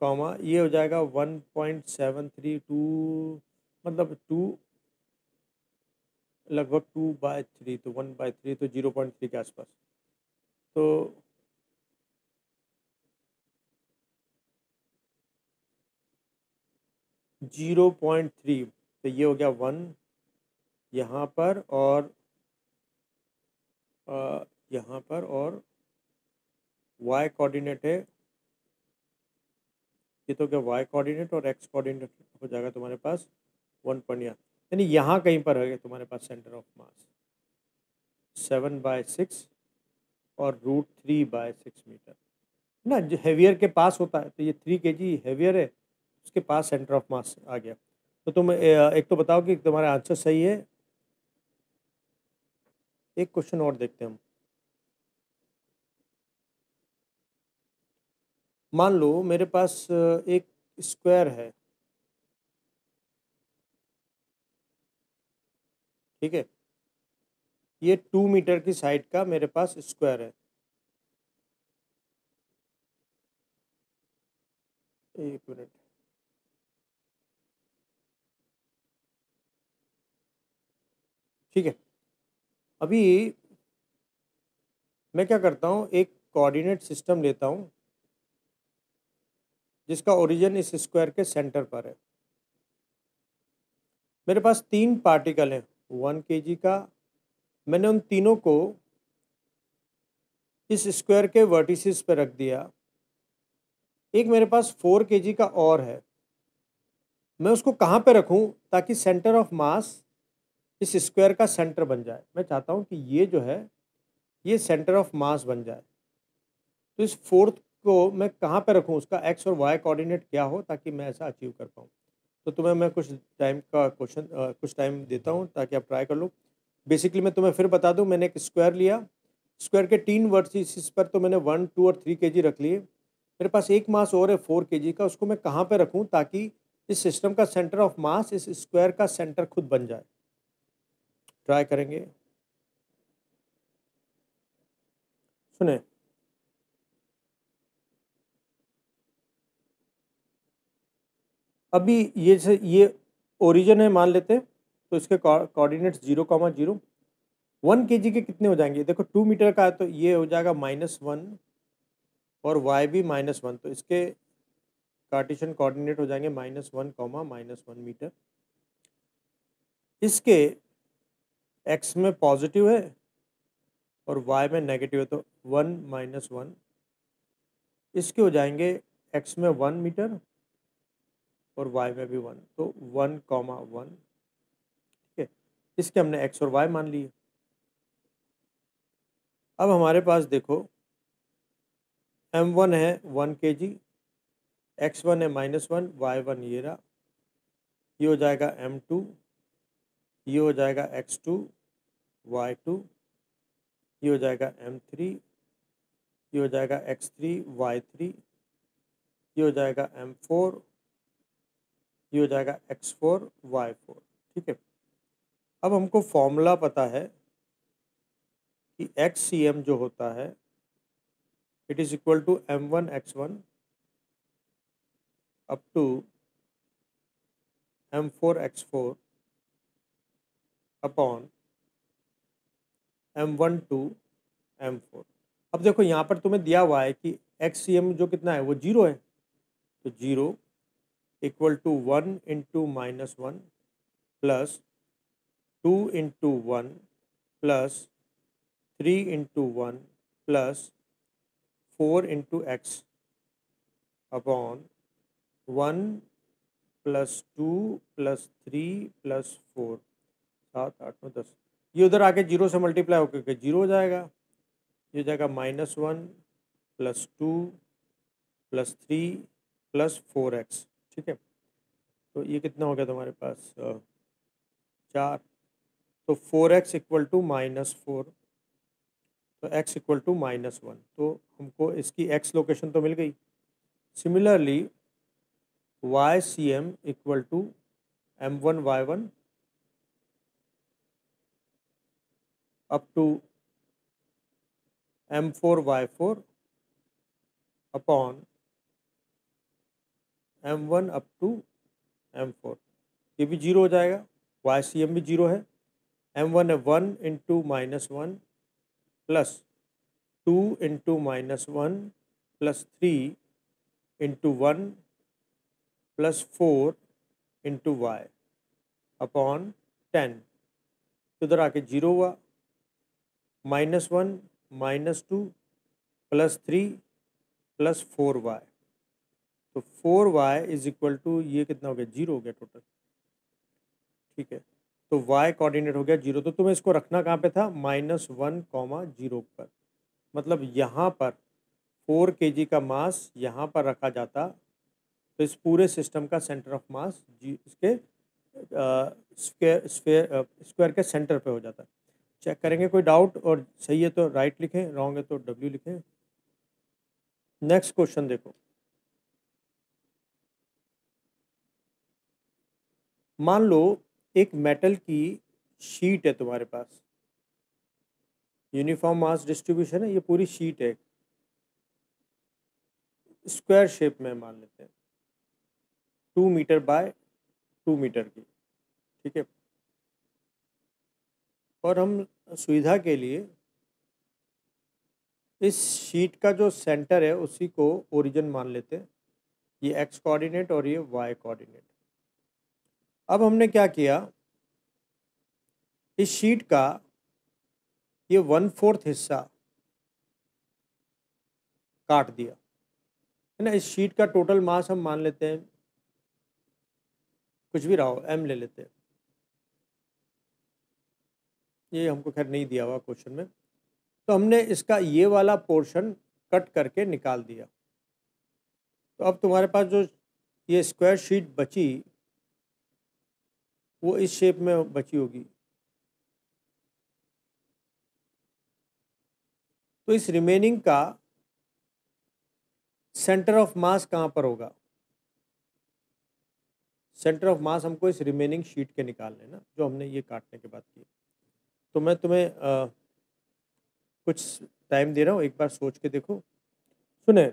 कॉमा ये हो जाएगा 1.732, मतलब 2, लगभग 2/3, तो 1/3 तो 0.3 के आसपास। तो 0.3, तो ये हो गया 1 यहाँ पर, और यहाँ पर, और y कोऑर्डिनेट है, ये तो क्या y कोऑर्डिनेट और x कोऑर्डिनेट हो जाएगा तुम्हारे पास 1 पॉइंट, यानी यहाँ कहीं पर है तुम्हारे पास सेंटर ऑफ मास 7/6 और √3/6 मीटर ना, जो हेवियर के पास होता है, तो ये 3 kg हेवियर है, उसके पास सेंटर ऑफ मास आ गया। तो तुम एक तो बताओ कि तुम्हारा आंसर सही है। एक क्वेश्चन और देखते हैं हम। मान लो मेरे पास एक स्क्वायर है, ठीक है, ये 2 मीटर की साइड का मेरे पास स्क्वायर है। एक मिनट, ठीक है। अभी मैं क्या करता हूँ, एक कोऑर्डिनेट सिस्टम लेता हूँ जिसका ओरिजिन इस स्क्वायर के सेंटर पर है। मेरे पास 3 पार्टिकल हैं 1 केजी का। मैंने उन तीनों को इस स्क्वायर के वर्टिसेस पे रख दिया। एक मेरे पास 4 केजी का और है, मैं उसको कहाँ पे रखूँ ताकि सेंटर ऑफ मास इस स्क्वायर का सेंटर बन जाए। मैं चाहता हूँ कि ये जो है ये सेंटर ऑफ मास बन जाए। तो इस फोर्थ को मैं कहाँ पे रखूँ, उसका एक्स और वाई कोऑर्डिनेट क्या हो ताकि मैं ऐसा अचीव कर पाऊँ। तो तुम्हें मैं कुछ टाइम का क्वेश्चन कुछ टाइम देता हूँ ताकि आप ट्राई कर लो। बेसिकली मैं तुम्हें फिर बता दूँ, मैंने एक स्क्वायर लिया, स्क्वायर के 3 वर्टिसेस पर तो मैंने 1, 2 और 3 केजी रख लिए। मेरे पास एक मास और है 4 केजी का, उसको मैं कहाँ पे रखूँ ताकि इस सिस्टम का सेंटर ऑफ मास इस स्क्वायर का सेंटर खुद बन जाए। ट्राई करेंगे, सुने। अभी ये ओरिजिन है मान लेते हैं, तो इसके कोऑर्डिनेट्स 0,0। 1 केजी के कितने हो जाएंगे, देखो 2 मीटर का है तो ये हो जाएगा -1 और y भी -1, तो इसके कार्टेशियन कोऑर्डिनेट हो जाएंगे -1, -1 मीटर। इसके x में पॉजिटिव है और y में नेगेटिव है, तो 1 -1। इसके हो जाएंगे x में 1 मीटर और y में भी 1, तो 1,1। ठीक है, इसके हमने x और y मान लिए। अब हमारे पास देखो m1 है 1 केजी, x1 है -1, y1 ये रहा, ये हो जाएगा m2, ये हो जाएगा x2, y2, ये हो जाएगा m3, ये हो जाएगा x3, y3, ये हो जाएगा m4, ये हो जाएगा x4, y4। ठीक है, अब हमको फॉर्मूला पता है कि XCM जो होता है it is equal to m1 x1 up to m4 x4 upon m1 to m4। अब देखो यहाँ पर तुम्हें दिया हुआ है कि XCM जो कितना है वो 0 है, तो 0 equal to 1 into -1 plus 2 into 1 plus 3 into 1 plus 4 into X upon 1 plus 2 plus 3 plus 4, 7, 8, 9, 10। ये उधर आके 0 से मल्टीप्लाई होकर 0 हो जाएगा। ये हो जाएगा -1 प्लस 2 प्लस 3 प्लस 4x। ठीक है, तो ये कितना हो गया तुम्हारे पास 4, तो 4x इक्वल टू -4, तो x इक्वल टू -1, तो हमको इसकी x लोकेशन तो मिल गई। Similarly YCM equal to m1 y1 up to m4 y4 upon m1 up to m4, ये भी 0 हो जाएगा। YCM भी 0 है। m1 है 1 into -1 plus 2 into -1 plus 3 into 1 plus 4 into Y upon 10, उधर आके 0 हुआ। -1 -2 प्लस 3 प्लस 4y, तो 4y इज इक्वल टू ये कितना हो गया 0 हो गया टोटल। ठीक है, तो y कोऑर्डिनेट हो गया 0, तो तुम्हें इसको रखना कहाँ पे था -1,0 पर। मतलब यहाँ पर 4 केजी का मास यहाँ पर रखा जाता तो इस पूरे सिस्टम का सेंटर ऑफ मास इसके स्क्वायर के सेंटर पे हो जाता है। चेक करेंगे कोई डाउट, और सही है तो राइट लिखें, रॉन्ग है तो W लिखें। नेक्स्ट क्वेश्चन देखो, मान लो एक मेटल की शीट है तुम्हारे पास, यूनिफॉर्म मास डिस्ट्रीब्यूशन है, ये पूरी शीट है, स्क्वायर शेप में मान लेते हैं, 2 मीटर बाय 2 मीटर की, ठीक है। और हम सुविधा के लिए इस शीट का जो सेंटर है उसी को ओरिजिन मान लेते हैं, ये एक्स कोऑर्डिनेट और ये वाई कोऑर्डिनेट। अब हमने क्या किया, इस शीट का ये 1/4 हिस्सा काट दिया, है ना। इस शीट का टोटल मास हम मान लेते हैं, कुछ भी रहा हो, m ले लेते हैं, ये हमको खैर नहीं दिया हुआ क्वेश्चन में। तो हमने इसका ये वाला पोर्शन कट करके निकाल दिया। तो अब तुम्हारे पास जो ये स्क्वायर शीट बची वो इस शेप में बची होगी। तो इस रिमेनिंग का सेंटर ऑफ मास कहाँ पर होगा, सेंटर ऑफ मास हमको इस रिमेनिंग शीट के निकालने ना, जो हमने ये काटने के बाद की। तो मैं तुम्हें कुछ टाइम दे रहा हूँ, एक बार सोच के देखो। सुने,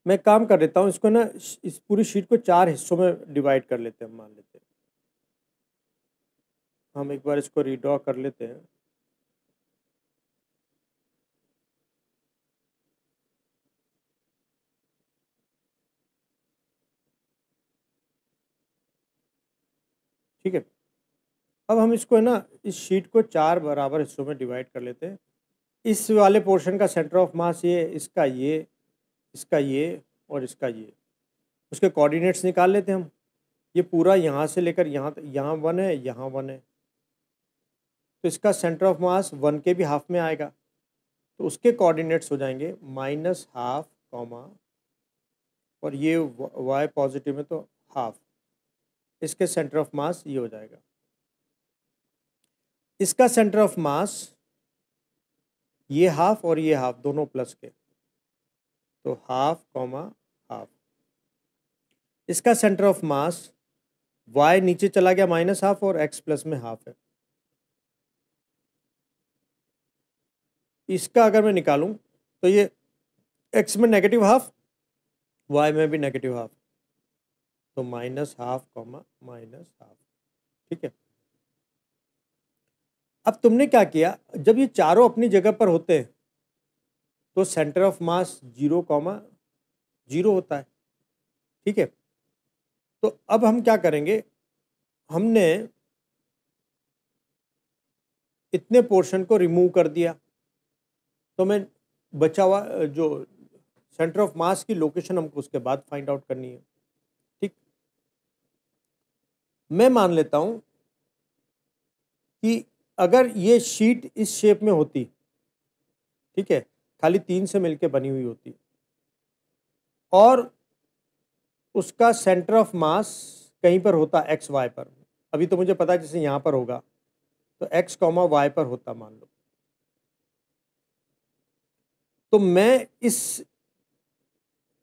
मैं काम कर लेता हूँ, इसको ना इस पूरी शीट को 4 हिस्सों में डिवाइड कर लेते हैं, मान लेते हैं। हम एक बार इसको रीड्रॉ कर लेते हैं। ठीक है, अब हम इसको है ना, इस शीट को 4 बराबर हिस्सों में डिवाइड कर लेते हैं। इस वाले पोर्शन का सेंटर ऑफ मास ये, इसका ये, इसका ये और इसका ये, उसके कोऑर्डिनेट्स निकाल लेते हैं हम। ये पूरा यहाँ से लेकर यहाँ तक, यहाँ 1 है, यहाँ 1 है, तो इसका सेंटर ऑफ मास 1 के भी हाफ में आएगा, तो उसके कोऑर्डिनेट्स हो जाएंगे -12 कॉमा, और ये y पॉजिटिव है तो हाफ, इसके सेंटर ऑफ मास ये हो जाएगा। इसका सेंटर ऑफ मास ये हाफ और ये हाफ दोनों प्लस के, तो हाफ कॉमा हाफ। इसका सेंटर ऑफ मास y नीचे चला गया -12 और x प्लस में हाफ है। इसका अगर मैं निकालूं तो ये x में नेगेटिव हाफ, y में भी नेगेटिव हाफ, तो -12 कॉमा -12, ठीक है। अब तुमने क्या किया, जब ये चारों अपनी जगह पर होते हैं तो सेंटर ऑफ मास 0,0 होता है, ठीक है। तो अब हम क्या करेंगे, हमने इतने पोर्शन को रिमूव कर दिया, तो मैं बचा हुआ जो सेंटर ऑफ मास की लोकेशन हमको उसके बाद फाइंड आउट करनी है, ठीक। मैं मान लेता हूं कि अगर ये शीट इस शेप में होती, ठीक है, खाली 3 से मिलकर बनी हुई होती, और उसका सेंटर ऑफ मास कहीं पर होता एक्स वाई पर, अभी तो मुझे पता है जैसे यहाँ पर होगा, तो एक्स कॉमा वाई पर होता मान लो, तो मैं इस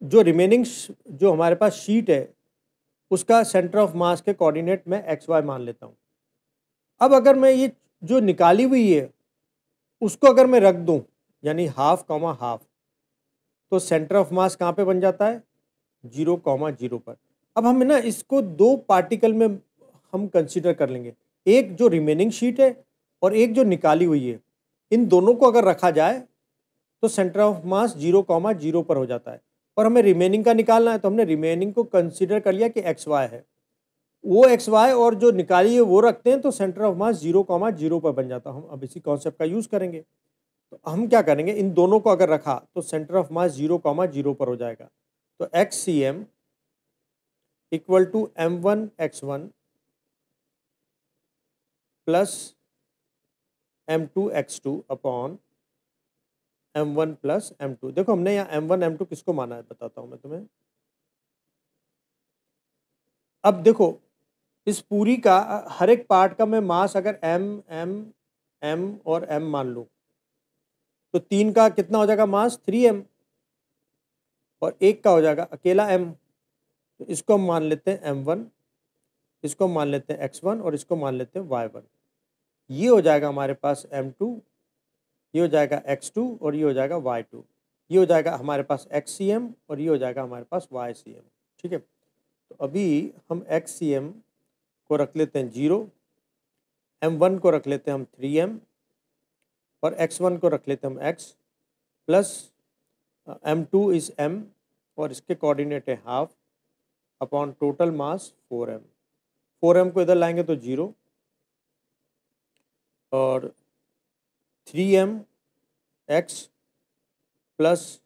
जो रिमेनिंग जो हमारे पास शीट है उसका सेंटर ऑफ मास के कोऑर्डिनेट में एक्स वाई मान लेता हूँ। अब अगर मैं ये जो निकाली हुई है उसको अगर मैं रख दूं, यानी हाफ कॉमा हाफ, तो सेंटर ऑफ मास कहाँ पे बन जाता है, 0,0 पर। अब हम ना इसको 2 पार्टिकल में हम कंसीडर कर लेंगे, एक जो रिमेनिंग शीट है और एक जो निकाली हुई है। इन दोनों को अगर रखा जाए तो सेंटर ऑफ मास 0,0 पर हो जाता है, और हमें रिमेनिंग का निकालना है, तो हमने रिमेनिंग को कंसीडर कर लिया कि एक्स वाई है, वो एक्स वाई और जो निकाली है वो रखते हैं, तो सेंटर ऑफ मास 0,0 पर बन जाता है। हम अब इसी कॉन्सेप्ट का यूज करेंगे, तो हम क्या करेंगे, इन दोनों को अगर रखा तो सेंटर ऑफ मास 0,0 पर हो जाएगा, तो X C M equal to m1x1 plus m2x2 upon m1 plus m2। देखो हमने यहाँ m1 m2 किसको माना है बताता हूं मैं तुम्हें। अब देखो इस पूरी का हर एक पार्ट का मैं मास अगर m m m और m मान लूं, तो 3 का कितना हो जाएगा मास 3m, और 1 का हो जाएगा अकेला m, तो इसको हम मान लेते हैं m1, इसको मान लेते हैं x1 और इसको मान लेते हैं y1। ये हो जाएगा हमारे पास m2, ये हो जाएगा x2 और ये हो जाएगा y2। ये हो जाएगा हमारे पास xcm और ये हो जाएगा हमारे पास ycm। ठीक है, तो अभी हम xcm को रख लेते हैं 0, m1 को रख लेते हैं हम 3m और x1 को रख लेते हैं हम x plus m2 is m और इसके कोऑर्डिनेट है half upon total mass 4m। 4m को इधर लाएंगे तो 0 और 3m x प्लस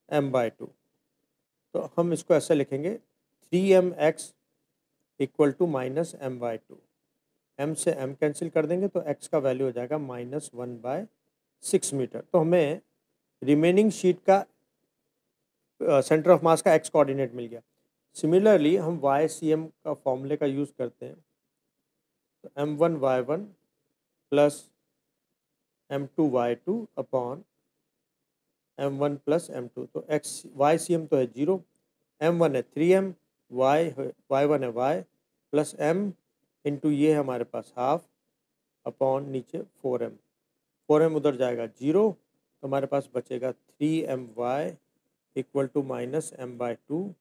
m/2। तो हम इसको ऐसे लिखेंगे 3mx equal to minus m/2। m से m कैंसिल कर देंगे तो x का वैल्यू हो जाएगा -1/6 मीटर। तो हमें रिमेनिंग शीट का सेंटर ऑफ मास का x कोऑर्डिनेट मिल गया। सिमिलरली हम YCM का फॉर्मूले का यूज़ करते हैं, तो m1y1 plus m2y2 upon m1 plus m2। तो YCM तो है 0, m1 है 3m, y1 है y प्लस m इंटू ये है हमारे पास हाफ अपॉन नीचे 4m। 4m उधर जाएगा 0, तो हमारे पास बचेगा 3my equal to minus m/2।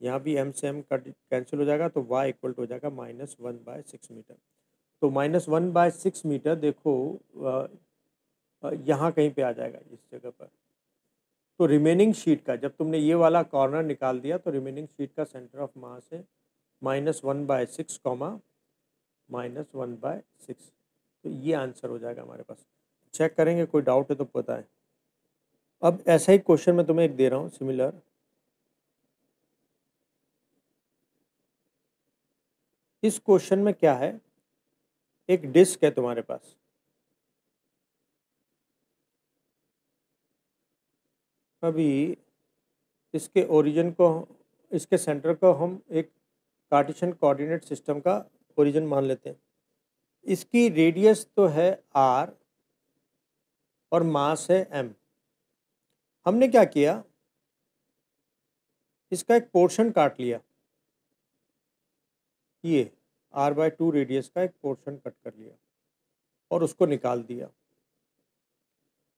यहाँ भी m से m कैंसिल हो जाएगा तो y इक्वल टू हो जाएगा -1/6 मीटर। तो -1/6 मीटर देखो यहाँ कहीं पे आ जाएगा इस जगह पर। तो रिमेनिंग शीट का जब तुमने ये वाला कॉर्नर निकाल दिया तो रिमेनिंग शीट का सेंटर ऑफ मास है -1/6 -1/6। तो ये आंसर हो जाएगा हमारे पास। चेक करेंगे, कोई डाउट है तो बताएं। अब ऐसा ही क्वेश्चन मैं तुम्हें एक दे रहा हूँ सिमिलर। इस क्वेश्चन में क्या है, एक डिस्क है तुम्हारे पास, अभी इसके ओरिजिन को, इसके सेंटर को हम एक कार्टेशियन कोऑर्डिनेट सिस्टम का ओरिजिन मान लेते हैं। इसकी रेडियस तो है r और मास है m। हमने क्या किया, इसका एक पोर्शन काट लिया, ये r/2 रेडियस का एक पोर्शन कट कर लिया और उसको निकाल दिया।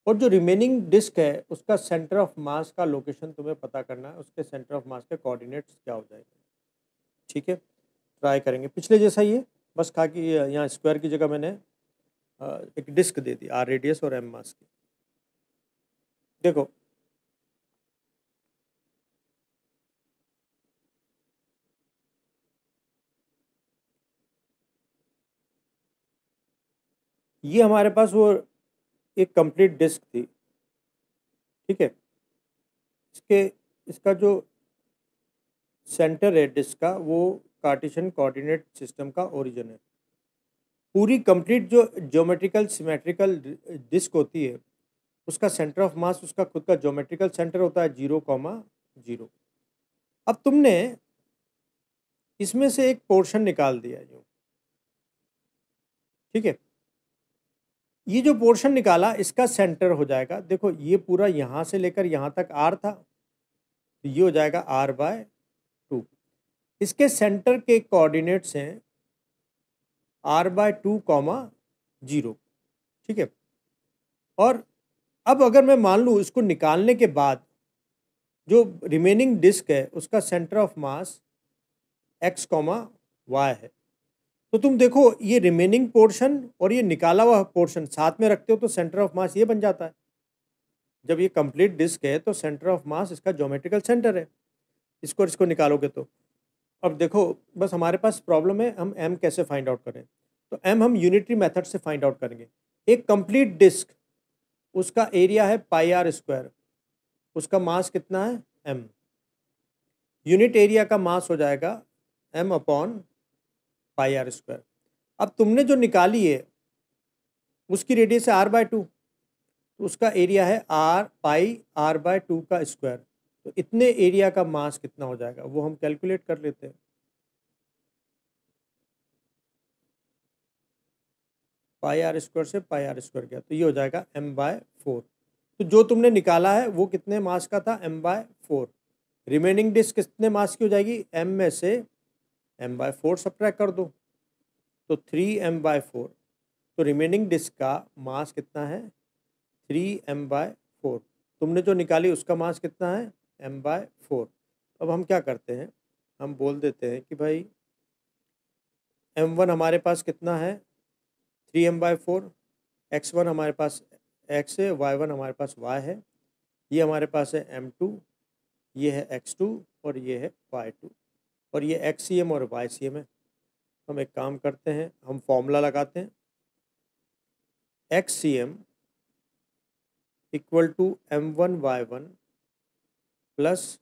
और जो रिमेनिंग डिस्क है उसका सेंटर ऑफ मास का लोकेशन तुम्हें पता करना है, उसके सेंटर ऑफ मास के कोऑर्डिनेट्स क्या हो जाएंगे। ठीक है, ट्राई करेंगे पिछले जैसा ही है, बस खा कि यहाँ स्क्वायर की जगह मैंने एक डिस्क दे दी r रेडियस और m मास की। देखो ये हमारे पास वो एक कंप्लीट डिस्क थी। ठीक है, इसके इसका जो सेंटर है डिस्क का वो कार्टेशियन कोऑर्डिनेट सिस्टम का ओरिजिन है। पूरी कंप्लीट जो ज्योमेट्रिकल सिमेट्रिकल डिस्क होती है उसका सेंटर ऑफ मास उसका खुद का ज्योमेट्रिकल सेंटर होता है 0,0। अब तुमने इसमें से एक पोर्शन निकाल दिया यूँ। ठीक है, ये जो पोर्शन निकाला इसका सेंटर हो जाएगा, देखो ये पूरा यहाँ से लेकर यहाँ तक r था, तो ये हो जाएगा r/2। इसके सेंटर के कोऑर्डिनेट्स हैं r/2, 0। ठीक है, और अब अगर मैं मान लूँ इसको निकालने के बाद जो रिमेनिंग डिस्क है उसका centre of mass x, y है, तो तुम देखो ये रिमेनिंग पोर्शन और ये निकाला हुआ पोर्शन साथ में रखते हो तो सेंटर ऑफ मास ये बन जाता है। जब ये कंप्लीट डिस्क है तो सेंटर ऑफ मास इसका ज्योमेट्रिकल सेंटर है, इसको इसको निकालोगे तो। अब देखो बस हमारे पास प्रॉब्लम है हम m कैसे फाइंड आउट करें, तो m हम यूनिटरी मेथड से फाइंड आउट करेंगे। एक कंप्लीट डिस्क उसका एरिया है πr², उसका मास कितना है m, यूनिट एरिया का मास हो जाएगा m अपॉन πr²। अब तुमने जो निकाली है उसकी रेडियस है r/2, तो उसका एरिया है r/2 का स्क्वायर। तो इतने एरिया का मास कितना हो जाएगा वो हम कैलकुलेट कर लेते हैं। πr² से πr² गया तो ये हो जाएगा m/4। तो जो तुमने निकाला है वो कितने मास का था, m/4। रिमेनिंग डिस्क कितने मास की हो जाएगी, m में से m/4 सब्ट्रैक्ट कर दो, तो 3m/4। तो रिमेनिंग डिस्क का मास कितना है? 3m/4। तुमने जो निकाली उसका मास कितना है? m/4। अब हम क्या करते हैं, हम बोल देते हैं कि भाई m1 हमारे पास कितना है? 3m/4। x1 हमारे पास x है, y1 हमारे पास y है, ये हमारे पास है m2, ये है x2 और ये है y2, और ये xcm और ycm है। हम एक काम करते हैं, हम फॉर्मूला लगाते हैं, xcm equal to m1y1 plus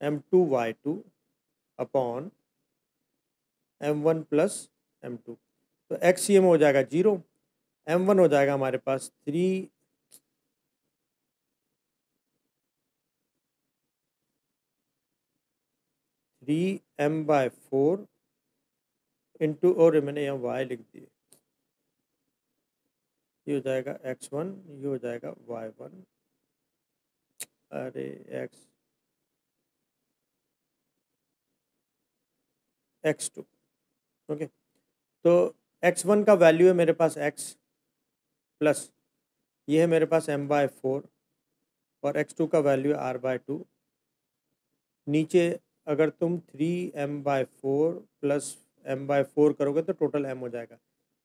m2y2 upon m1 plus m2। तो xcm हो जाएगा 0, m1 हो जाएगा हमारे पास 3m/4 इंटू, और मैंने यहाँ y लिख दिए, ये हो जाएगा x1, ये हो जाएगा y1, अरे x2। ओके, तो x1 का वैल्यू है मेरे पास x प्लस ये है मेरे पास m/4 और x2 का वैल्यू है r/2। नीचे अगर तुम 3m/4 प्लस m/4 करोगे तो टोटल m हो जाएगा,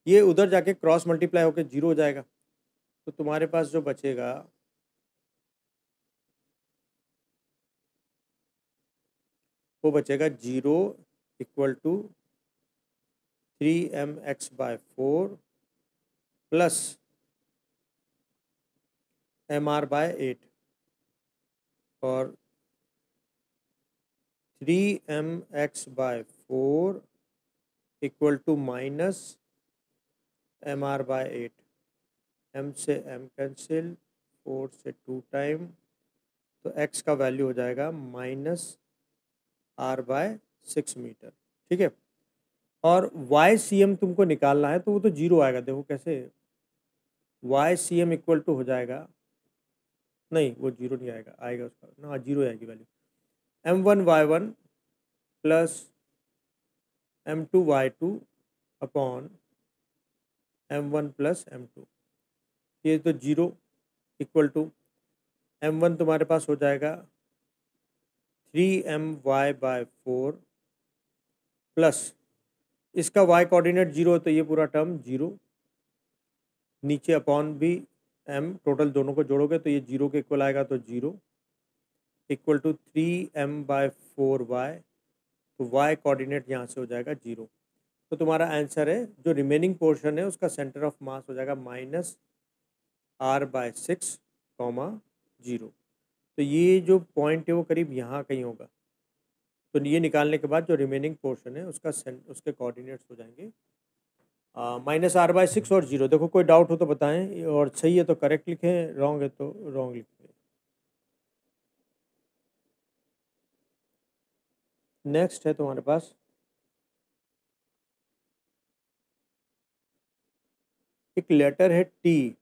ये उधर जाके क्रॉस मल्टीप्लाई होकर 0 हो जाएगा। तो तुम्हारे पास जो बचेगा वो बचेगा 0 equal to 3mx/4 plus mr/8 और 3mx/4 equal to minus mr/8। m से m कैंसिल, 4 से 2 टाइम, तो x का वैल्यू हो जाएगा -r/6 मीटर। ठीक है, और ycm तुमको निकालना है तो वो तो 0 आएगा। देखो कैसे, ycm इक्वल टू हो जाएगा, नहीं वो 0 नहीं आएगा, आएगा उसका ना 0 आएगी value, m1y1 plus m2y2 upon m1 plus m2, ये तो 0 इक्वल टू m1 तुम्हारे पास हो जाएगा 3my/4 प्लस इसका y कोऑर्डिनेट 0 तो ये पूरा टर्म 0, नीचे अपॉन भी m, टोटल दोनों को जोड़ोगे तो ये 0 के इक्वल आएगा, तो 0 इक्वल टू 3m/4y, तो y कोऑर्डिनेट यहाँ से हो जाएगा 0। तो तुम्हारा आंसर है, जो रिमेनिंग पोर्शन है उसका सेंटर ऑफ मास हो जाएगा -r/6, 0। तो ये जो पॉइंट है वो करीब यहाँ कहीं होगा। तो ये निकालने के बाद जो रिमेनिंग पोर्शन है उसका उसके कोऑर्डिनेट्स हो जाएंगे -r/6 और 0। देखो कोई डाउट हो तो बताएं, और सही है तो करेक्ट लिखें, रॉन्ग है तो रॉन्ग लिखें। नेक्स्ट है तुम्हारे पास एक लेटर है टी,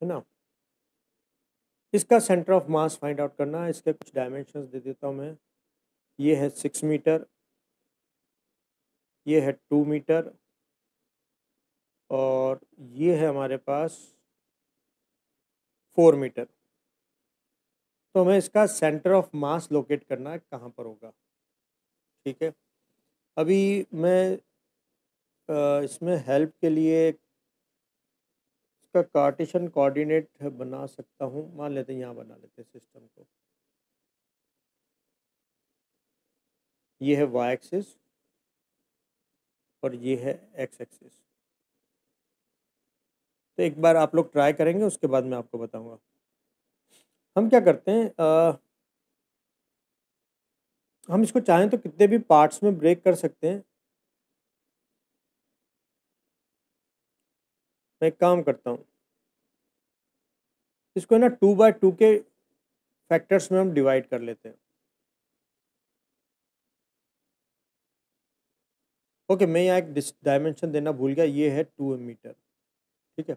है ना। इसका centre of mass find out करना है। इसके कुछ डायमेंशंस दे देता हूँ मैं, ये है 6 मीटर, ये है 2 मीटर, और ये है हमारे पास 4 मीटर। तो हमें इसका सेंटर ऑफ मास लोकेट करना है, कहाँ पर होगा। ठीक है, अभी मैं इसमें हेल्प के लिए इसका कार्टेशियन कोऑर्डिनेट बना सकता हूँ। मान लेते हैं यहाँ बना लेते हैं सिस्टम को, ये है y एक्सिस और ये है x एक्सिस। तो एक बार आप लोग ट्राई करेंगे, उसके बाद मैं आपको बताऊंगा। हम क्या करते हैं, हम इसको चाहें तो कितने भी पार्ट्स में ब्रेक कर सकते हैं। मैं एक काम करता हूँ, इसको है ना 2/2 के फैक्टर्स में हम डिवाइड कर लेते हैं। ओके, मैं यहाँ एक डायमेंशन देना भूल गया, ये है 2 मीटर। ठीक है,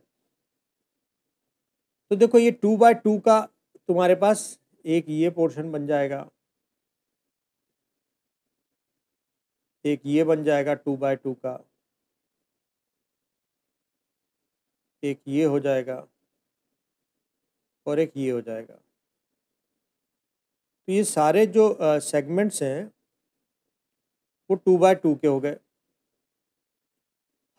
तो देखो ये 2x2 का तुम्हारे पास एक ये पोर्शन बन जाएगा, एक ये बन जाएगा 2x2 का, एक ये हो जाएगा और एक ये हो जाएगा। तो ये सारे जो सेगमेंट्स हैं वो 2x2 के हो गए।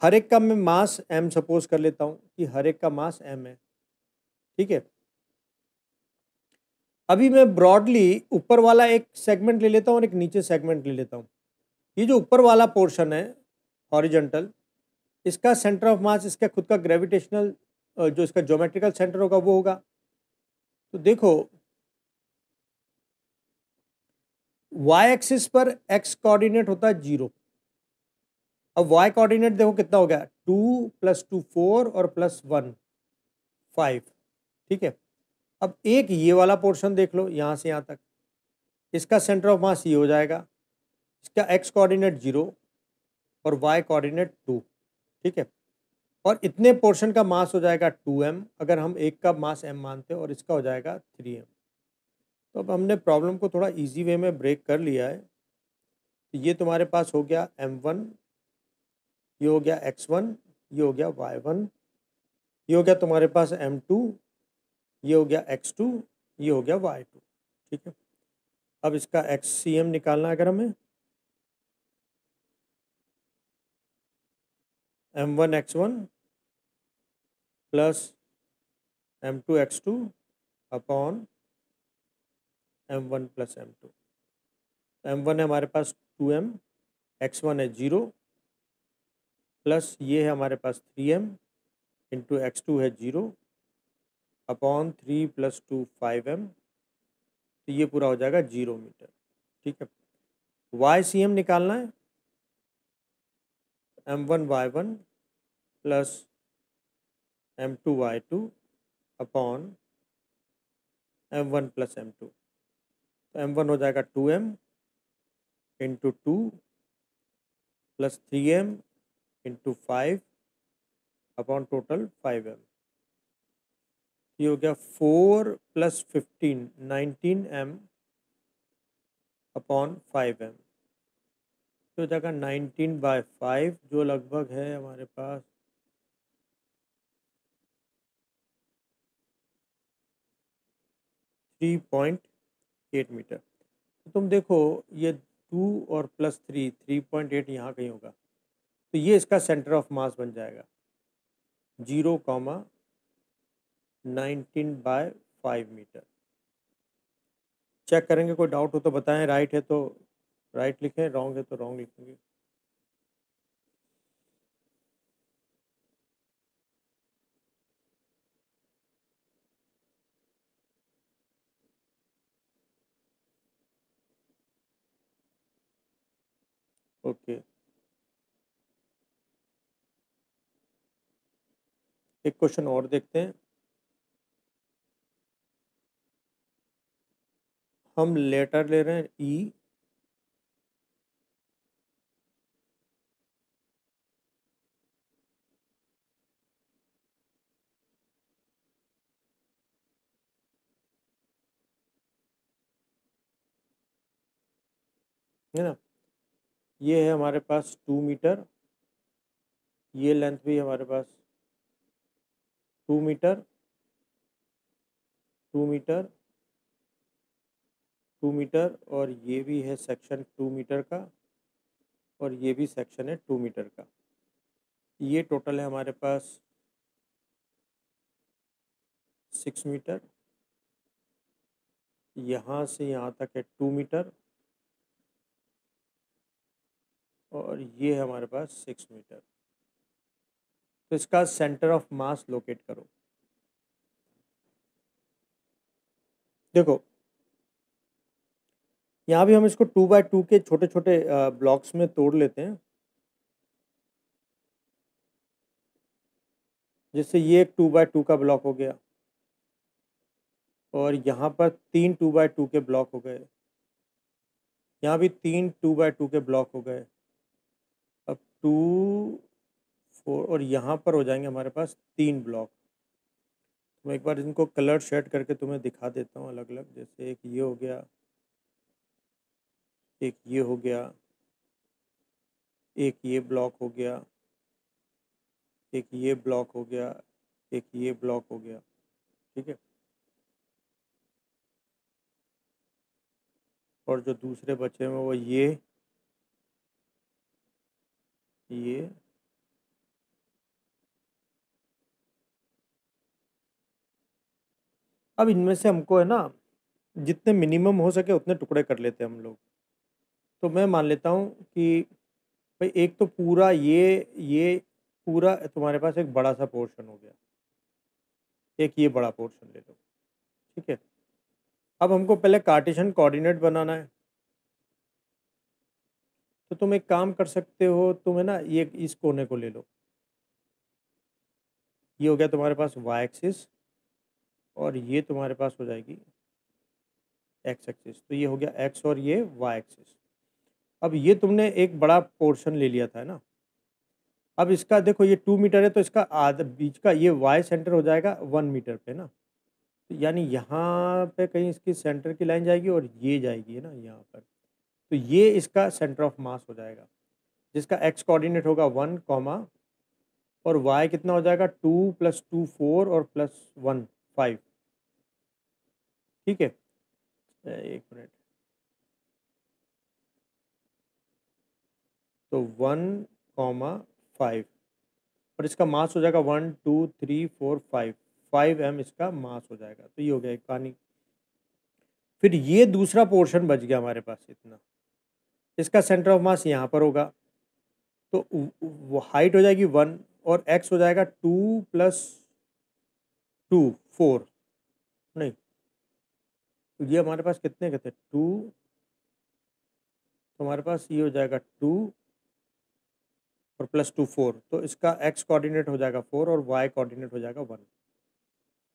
हर एक का मैं मास m सपोज कर लेता हूँ कि हर एक का मास m है। ठीक है, अभी मैं ब्रॉडली ऊपर वाला एक सेगमेंट ले लेता हूँ और एक नीचे सेगमेंट ले लेता हूँ। ये जो ऊपर वाला पोर्शन है हॉरिजॉन्टल, इसका सेंटर ऑफ मास, इसका खुद का ग्रेविटेशनल जो इसका ज्योमेट्रिकल सेंटर होगा वो होगा। तो देखो y एक्सिस पर x कोऑर्डिनेट होता है 0। अब y कोऑर्डिनेट देखो कितना हो गया, 2 + 2 4 और +1 5। ठीक है, अब एक ये वाला पोर्शन देख लो यहाँ से यहाँ तक, इसका सेंटर ऑफ मास ये हो जाएगा, इसका x कोऑर्डिनेट 0 और y कोऑर्डिनेट 2। ठीक है, और इतने पोर्शन का मास हो जाएगा 2m, अगर हम एक का मास m मानते हैं, और इसका हो जाएगा 3m। तो अब हमने प्रॉब्लम को थोड़ा इजी वे में ब्रेक कर लिया है। तो ये तुम्हारे पास हो गया m1, ये हो गया x1, ये हो गया y1, ये हो गया तुम्हारे पास m2, ये हो गया x2, ये हो गया y2। ठीक है, अब इसका xcm निकालना है अगर हमें, m1 x1 plus m2 x2 upon m1 plus m2। m1 है हमारे पास 2m, x1 है 0, प्लस ये है हमारे पास 3m इंटू x2 है 0 अपॉन 3 + 2 5m। तो ये पूरा हो जाएगा 0 मीटर। ठीक है, YCM निकालना है, m1 y1 plus m2 y2 upon m1 plus m2। तो m1 हो जाएगा 2m into 2 plus 3m into 5 upon total 5m। ये हो गया 4 + 15 19m अपॉन 5m। तो हो जाएगा 19/5, जो लगभग है हमारे पास 3.8 मीटर। तो तुम देखो ये 2 और +3 3.8 यहाँ कहीं होगा, तो ये इसका सेंटर ऑफ मास बन जाएगा 0,19/5 मीटर। चेक करेंगे, कोई डाउट हो तो बताएं, राइट है तो राइट लिखें, रॉन्ग है तो रॉन्ग लिखेंगे। ओके, एक क्वेश्चन और देखते हैं। हम लेटर ले रहे हैं ई, है ना, ये है हमारे पास 2 मीटर, ये लेंथ भी है हमारे पास 2 मीटर, 2 मीटर, 2 मीटर, और ये भी है सेक्शन 2 मीटर का, और ये भी सेक्शन है 2 मीटर का। ये टोटल है हमारे पास 6 मीटर, यहाँ से यहाँ तक है 2 मीटर, और ये है हमारे पास 6 मीटर। तो इसका सेंटर ऑफ मास लोकेट करो। देखो यहाँ भी हम इसको 2x2 के छोटे छोटे ब्लॉक्स में तोड़ लेते हैं। जैसे ये एक 2x2 का ब्लॉक हो गया, और यहाँ पर 3 2x2 के ब्लॉक हो गए, यहाँ भी 3 2x2 के ब्लॉक हो गए। अब 2 4 और यहाँ पर हो जाएंगे हमारे पास 3 ब्लॉक। मैं एक बार इनको कलर शेड करके तुम्हें दिखा देता हूँ अलग अलग। जैसे एक ये हो गया, एक ये हो गया, एक ये ब्लॉक हो गया, एक ये ब्लॉक हो गया, एक ये ब्लॉक हो गया। ठीक है, और जो दूसरे बचे हैं वो ये अब इनमें से हमको है ना जितने मिनिमम हो सके उतने टुकड़े कर लेते हैं हम लोग। तो मैं मान लेता हूँ कि भाई एक तो पूरा ये पूरा तुम्हारे पास एक बड़ा सा पोर्शन हो गया, एक ये बड़ा पोर्शन ले लो। ठीक है, अब हमको पहले कार्टेशियन कोऑर्डिनेट बनाना है। तो तुम एक काम कर सकते हो, तुम है ना ये इस कोने को ले लो। ये हो गया तुम्हारे पास वाई एक्सिस और ये तुम्हारे पास हो जाएगी एक्स एक्सिस। तो ये हो गया एक्स और ये वाई एक्सिस। अब ये तुमने एक बड़ा पोर्शन ले लिया था है ना। अब इसका देखो ये 2 मीटर है, तो इसका आधा बीच का ये वाई सेंटर हो जाएगा 1 मीटर पे ना। तो यानी यहाँ पे कहीं इसकी सेंटर की लाइन जाएगी और ये जाएगी है ना यहाँ पर। तो ये इसका सेंटर ऑफ मास हो जाएगा, जिसका एक्स कोऑर्डिनेट होगा 1, और वाई कितना हो जाएगा 2 + 2 4 और +1 5। ठीक है, एक मिनट। तो 1, 5 और इसका मास हो जाएगा 1 2 3 4 5 5 m इसका मास हो जाएगा। तो ये हो गया एक पानी। फिर ये दूसरा पोर्शन बच गया हमारे पास इतना, इसका सेंटर ऑफ मास यहाँ पर होगा। तो वो हाइट हो जाएगी 1 और एक्स हो जाएगा 2 + 2 4। नहीं, तो ये हमारे पास कितने के थे 2, तो हमारे पास ये हो जाएगा 2 और +2 4। तो इसका एक्स कोऑर्डिनेट हो जाएगा 4 और वाई कोऑर्डिनेट हो जाएगा 1।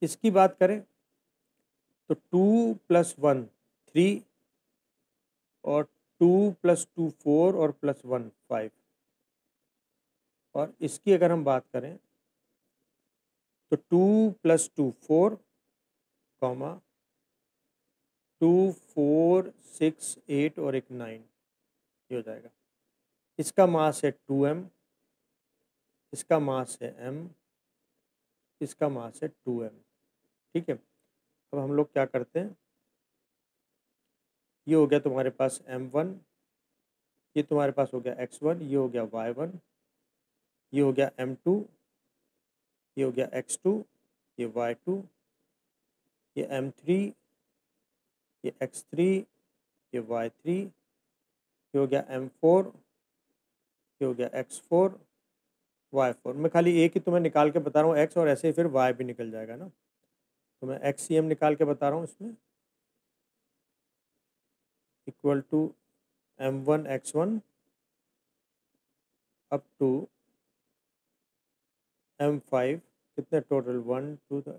इसकी बात करें तो 2 + 1 3 और 2 + 2 4 और +1 5। और इसकी अगर हम बात करें तो 2 + 2 4, 2 4 6 8 और एक 9, ये हो जाएगा। इसका मास है 2m, इसका मास है m, इसका मास है 2m। ठीक है, अब हम लोग क्या करते हैं, ये हो गया तुम्हारे पास m1, ये तुम्हारे पास हो गया x1, ये हो गया y1, ये हो गया m2, ये हो गया x2, ये y2, ये m3, ये x3, ये y3, ये हो गया m4, ये हो गया x4, y4। मैं खाली एक ही तुम्हें निकाल के बता रहा हूँ x, और ऐसे ही फिर y भी निकल जाएगा ना। तो मैं XCM निकाल के बता रहा हूँ इसमें, equal to m1 x1 up to m5, कितने टोटल 1 2 तो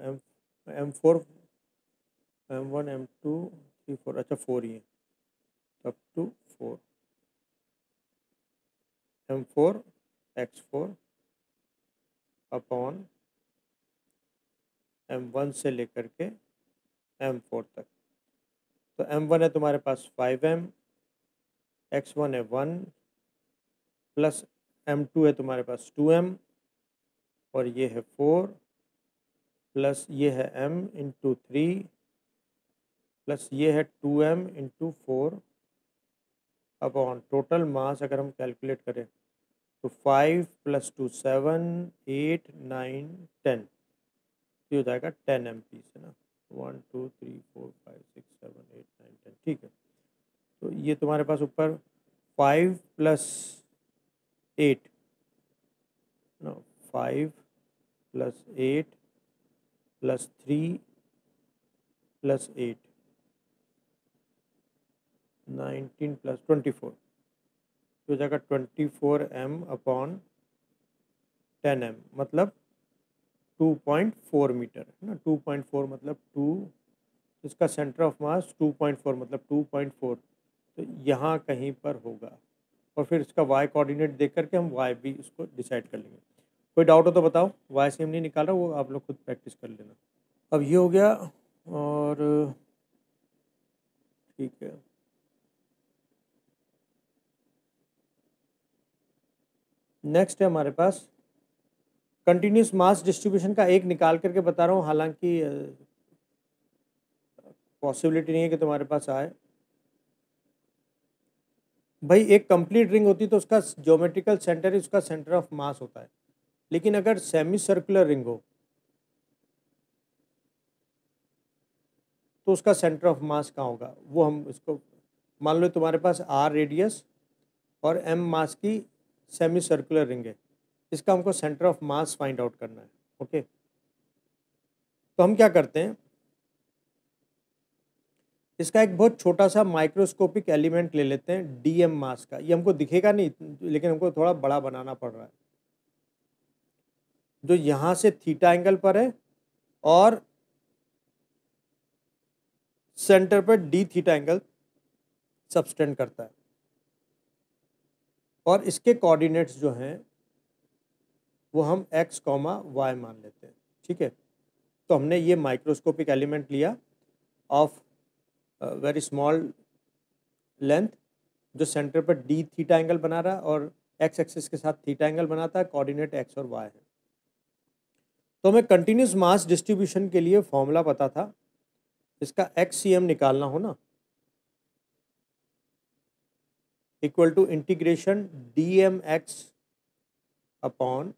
m4 m1 m2 3 4, अच्छा 4 ही है, up to 4 m4 x4 upon m1 से लेकर के m4 तक। तो m1 है तुम्हारे पास 5m, x1 है 1 प्लस m2 है तुम्हारे पास 2m, और ये है 4 प्लस ये है m इंटू 3 प्लस ये है 2m into 4 upon total mass अगर हम कैलकुलेट करें तो 5 + 2 7 8 9 10, ये हो जाएगा 10 m पीस है ना। 1 2 3 4 5 6 7 8 9 10। ठीक है, तो ये तुम्हारे पास ऊपर 5 + 8 नो 5 + 8 + 3 + 8 19 + 24, हो जाएगा 24m अपॉन 10m, मतलब 2.4 मीटर है ना। 2.4 मतलब 2, इसका सेंटर ऑफ मास 2.4 मतलब 2.4, तो यहाँ कहीं पर होगा। और फिर इसका वाई कोऑर्डिनेट देख करके हम वाई भी इसको डिसाइड कर लेंगे। कोई डाउट हो तो बताओ, वाई सेम नहीं निकाल रहा, वो आप लोग खुद प्रैक्टिस कर लेना। अब ये हो गया और ठीक है। नेक्स्ट है हमारे पास कंटिन्यूस मास डिस्ट्रीब्यूशन का एक निकाल करके बता रहा हूँ, हालांकि पॉसिबिलिटी नहीं है कि तुम्हारे पास आए। भाई एक कंप्लीट रिंग होती तो उसका ज्योमेट्रिकल सेंटर ही उसका सेंटर ऑफ मास होता है, लेकिन अगर सेमी सर्कुलर रिंग हो तो उसका सेंटर ऑफ मास कहाँ होगा, वो हम इसको मान लो तुम्हारे पास आर रेडियस और एम मास की सेमी सर्कुलर रिंग है, इसका हमको centre of mass find out करना है। ओके, तो हम क्या करते हैं, इसका एक बहुत छोटा सा माइक्रोस्कोपिक एलिमेंट ले लेते हैं डीएम मास का। ये हमको दिखेगा नहीं, लेकिन हमको थोड़ा बड़ा बनाना पड़ रहा है, जो यहाँ से थीटा एंगल पर है और सेंटर पर डी थीटा एंगल सबटेंड करता है, और इसके कोऑर्डिनेट्स जो हैं वो हम x, y मान लेते हैं। ठीक है, तो हमने ये माइक्रोस्कोपिक एलिमेंट लिया ऑफ वेरी स्मॉल लेंथ, जो सेंटर पर डी थीटा एंगल बना रहा है और एक्स एक्सिस के साथ थीटा एंगल बनाता है, कोऑर्डिनेट x और y है। तो हमें कंटिन्यूस मास डिस्ट्रीब्यूशन के लिए फॉर्मूला पता था, इसका XCM निकालना हो ना, equal to integration dmx upon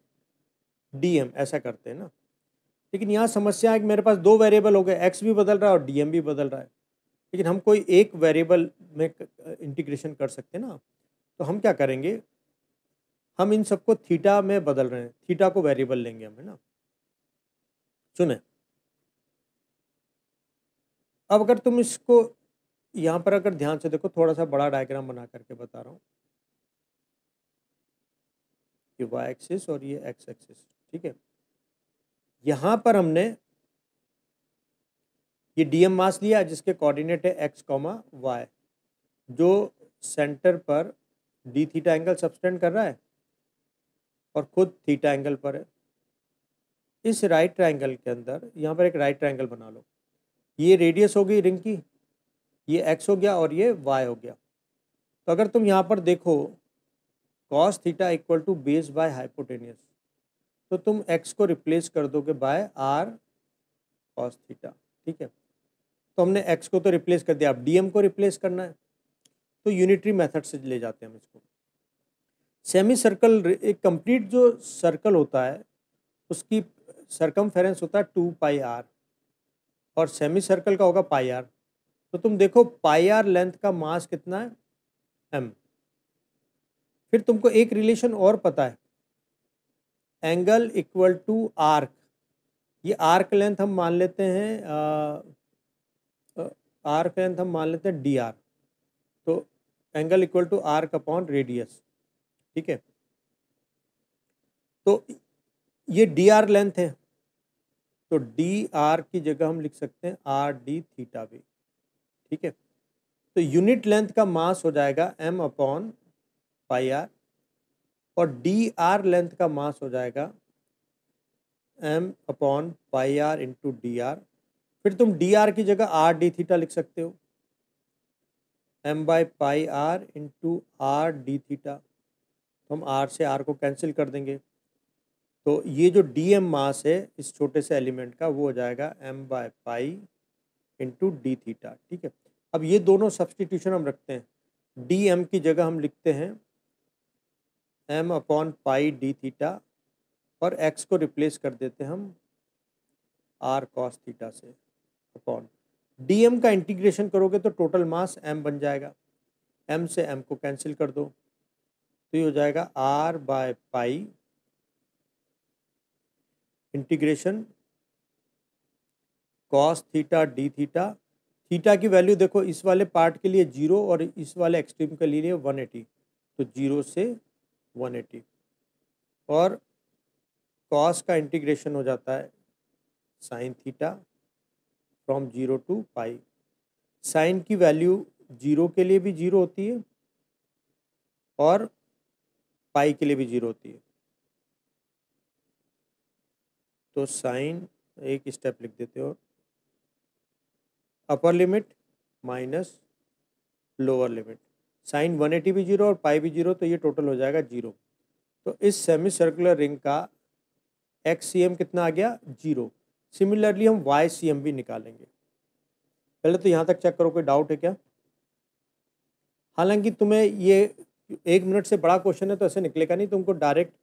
dm, ऐसा करते हैं ना। लेकिन यहाँ समस्या है कि मेरे पास दो वेरिएबल हो गए, x भी बदल रहा है और dm भी बदल रहा है, लेकिन हम कोई एक वेरिएबल में इंटीग्रेशन कर सकते हैं ना। तो हम क्या करेंगे, हम इन सबको थीटा में बदल रहे हैं, थीटा को वेरिएबल लेंगे हम, है ना। सुने, अब अगर तुम इसको यहाँ पर अगर ध्यान से देखो, थोड़ा सा बड़ा डायग्राम बना करके बता रहा हूँ, ये y एक्सिस और ये x एक्सिस। ठीक है, यहाँ पर हमने ये डीएम मास लिया जिसके कोऑर्डिनेट है x, y, जो सेंटर पर डी थीटा एंगल सबटेंड कर रहा है और खुद थीटा एंगल पर है। इस राइट ट्रायंगल के अंदर यहाँ पर एक राइट ट्रायंगल बना लो, ये रेडियस हो गई रिंग की, ये x हो गया और ये y हो गया। तो अगर तुम यहाँ पर देखो cos theta equal to base by hypotenuse, तो तुम x को रिप्लेस कर दोगे बाय r cos थीटा। ठीक है, तो हमने x को तो रिप्लेस कर दिया, अब dm को रिप्लेस करना है, तो यूनिटरी मेथड से ले जाते हैं हम इसको। सेमी सर्कल, एक कंप्लीट जो सर्कल होता है उसकी सरकमफेरेंस होता है 2πr और सेमी सर्कल का होगा πr। तो तुम देखो πr लेंथ का मास कितना है, m। फिर तुमको एक रिलेशन और पता है, एंगल इक्वल टू आर्क। ये आर्क लेंथ हम मान लेते हैं, आर्क लेंथ हम मान लेते हैं dr। तो angle equal to arc upon radius. ठीक है, तो ये dr लेंथ है, तो dr की जगह हम लिख सकते हैं r d थीटा भी। ठीक है, तो यूनिट लेंथ का मास हो जाएगा m अपॉन πr और dr लेंथ का मास हो जाएगा m upon πr into D R. फिर तुम dr की जगह r d थीटा लिख सकते हो, m by πr into r d theta. तो हम r से r को कैंसिल कर देंगे, तो ये जो dm मास है इस छोटे से एलिमेंट का, वो हो जाएगा m bye pi into D theta. ठीक है, अब ये दोनों सब्सटीट्यूशन हम रखते हैं, dm की जगह हम लिखते हैं m upon pi D theta और x को रिप्लेस कर देते हैं हम r cos थीटा से, अपॉन dm का इंटीग्रेशन करोगे तो टोटल मास m बन जाएगा, m से m को कैंसिल कर दो, तो ये हो जाएगा r by pi integration cos theta D theta. Theta की वैल्यू देखो इस वाले पार्ट के लिए 0 और इस वाले एक्सट्रीम के लिए 180, तो 0 से 180, और cos का इंटीग्रेशन हो जाता है sin theta from 0 to pi. Sine की वैल्यू 0 के लिए भी 0 होती है और पाई के लिए भी 0 होती है। तो साइन एक स्टेप लिख देते हो, upper limit minus lower limit, sine 180 भी 0 और पाई भी 0, तो ये टोटल हो जाएगा 0। तो इस सेमी सर्कुलर रिंग का एक्स सी एम कितना आ गया? 0। सिमिलरली हम वाई सी एम भी निकालेंगे। पहले तो यहाँ तक चेक करो, कोई डाउट है क्या? हालांकि तुम्हें ये 1 मिनट से बड़ा क्वेश्चन है तो ऐसे निकलेगा नहीं, तुमको डायरेक्ट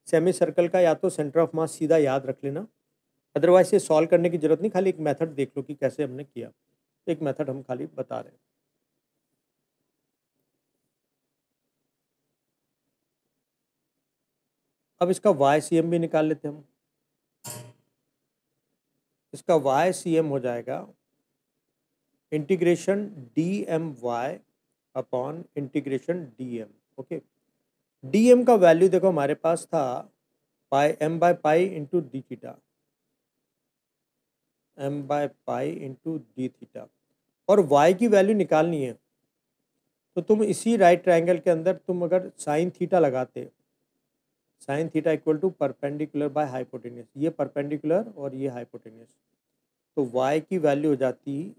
सेमी सर्कल का या तो सेंटर ऑफ मास सीधा याद रख लेना, अदरवाइज ये सॉल्व करने की जरूरत नहीं, खाली एक मेथड देख लो कि कैसे हमने किया। एक मेथड हम खाली बता रहे हैं। अब इसका वाई सी एम भी निकाल लेते हैं हम। इसका वाई सी एम हो जाएगा integration D M Y upon integration D M. Okay, D M का वैल्यू देखो हमारे पास था pi M by pi into D theta, M by pi into D theta, और वाई की वैल्यू निकालनी है। तो तुम इसी राइट ट्रायंगल के अंदर तुम अगर साइन थीटा लगाते, sine theta equal to perpendicular by hypotenuse, ये परपेंडिकुलर और ये हाइपोटेन्यूस, तो वाई की वैल्यू हो जाती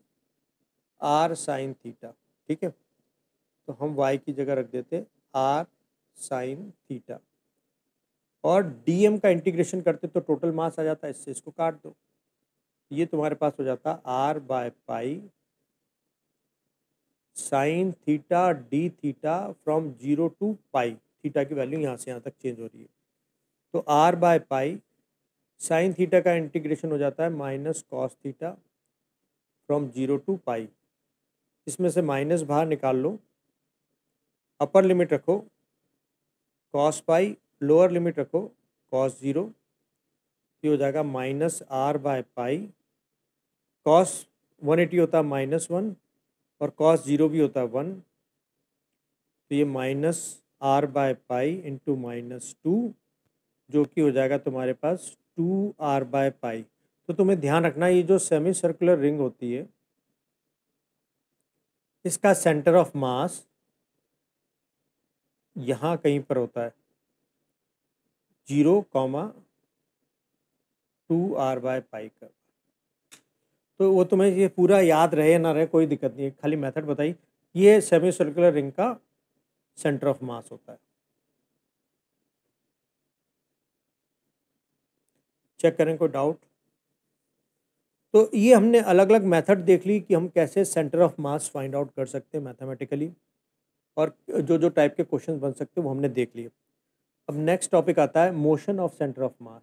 आर साइन थीटा। ठीक है, तो हम वाई की जगह रख देते आर साइन थीटा, और डीएम का इंटीग्रेशन करते तो टोटल मास आ जाता है, इससे इसको काट दो, ये तुम्हारे पास हो जाता R by pi sine theta D theta from 0 to pi, theta की वैल्यू यहाँ से यहाँ तक चेंज हो रही है, तो R by pi sine theta का इंटीग्रेशन हो जाता है minus cos theta from 0 to pi, इसमें से माइनस बाहर निकाल लो, अपर लिमिट रखो कॉस पाई, लोअर लिमिट रखो कॉस 0, ये हो जाएगा minus R by pi, cos 180 होता है -1 और कॉस 0 भी होता है 1, तो ये minus R by pi into -2, जो कि हो जाएगा तुम्हारे पास 2r बाय पाई। तो तुम्हें ध्यान रखना, ये जो सेमी सर्कुलर रिंग होती है इसका सेंटर ऑफ मास यहाँ कहीं पर होता है 0,2r बाय पाई का। तो वो तुम्हें ये पूरा याद रहे ना रहे कोई दिक्कत नहीं है, खाली मेथड बताई। ये सेमी सर्कुलर रिंग का सेंटर ऑफ मास होता है। चेक करें कोई डाउट? तो ये हमने अलग अलग मेथड देख ली कि हम कैसे centre of mass find out कर सकते हैं मैथमेटिकली, और जो जो टाइप के क्वेश्चन बन सकते हैं वो हमने देख लिए। अब नेक्स्ट टॉपिक आता है मोशन ऑफ सेंटर ऑफ मास।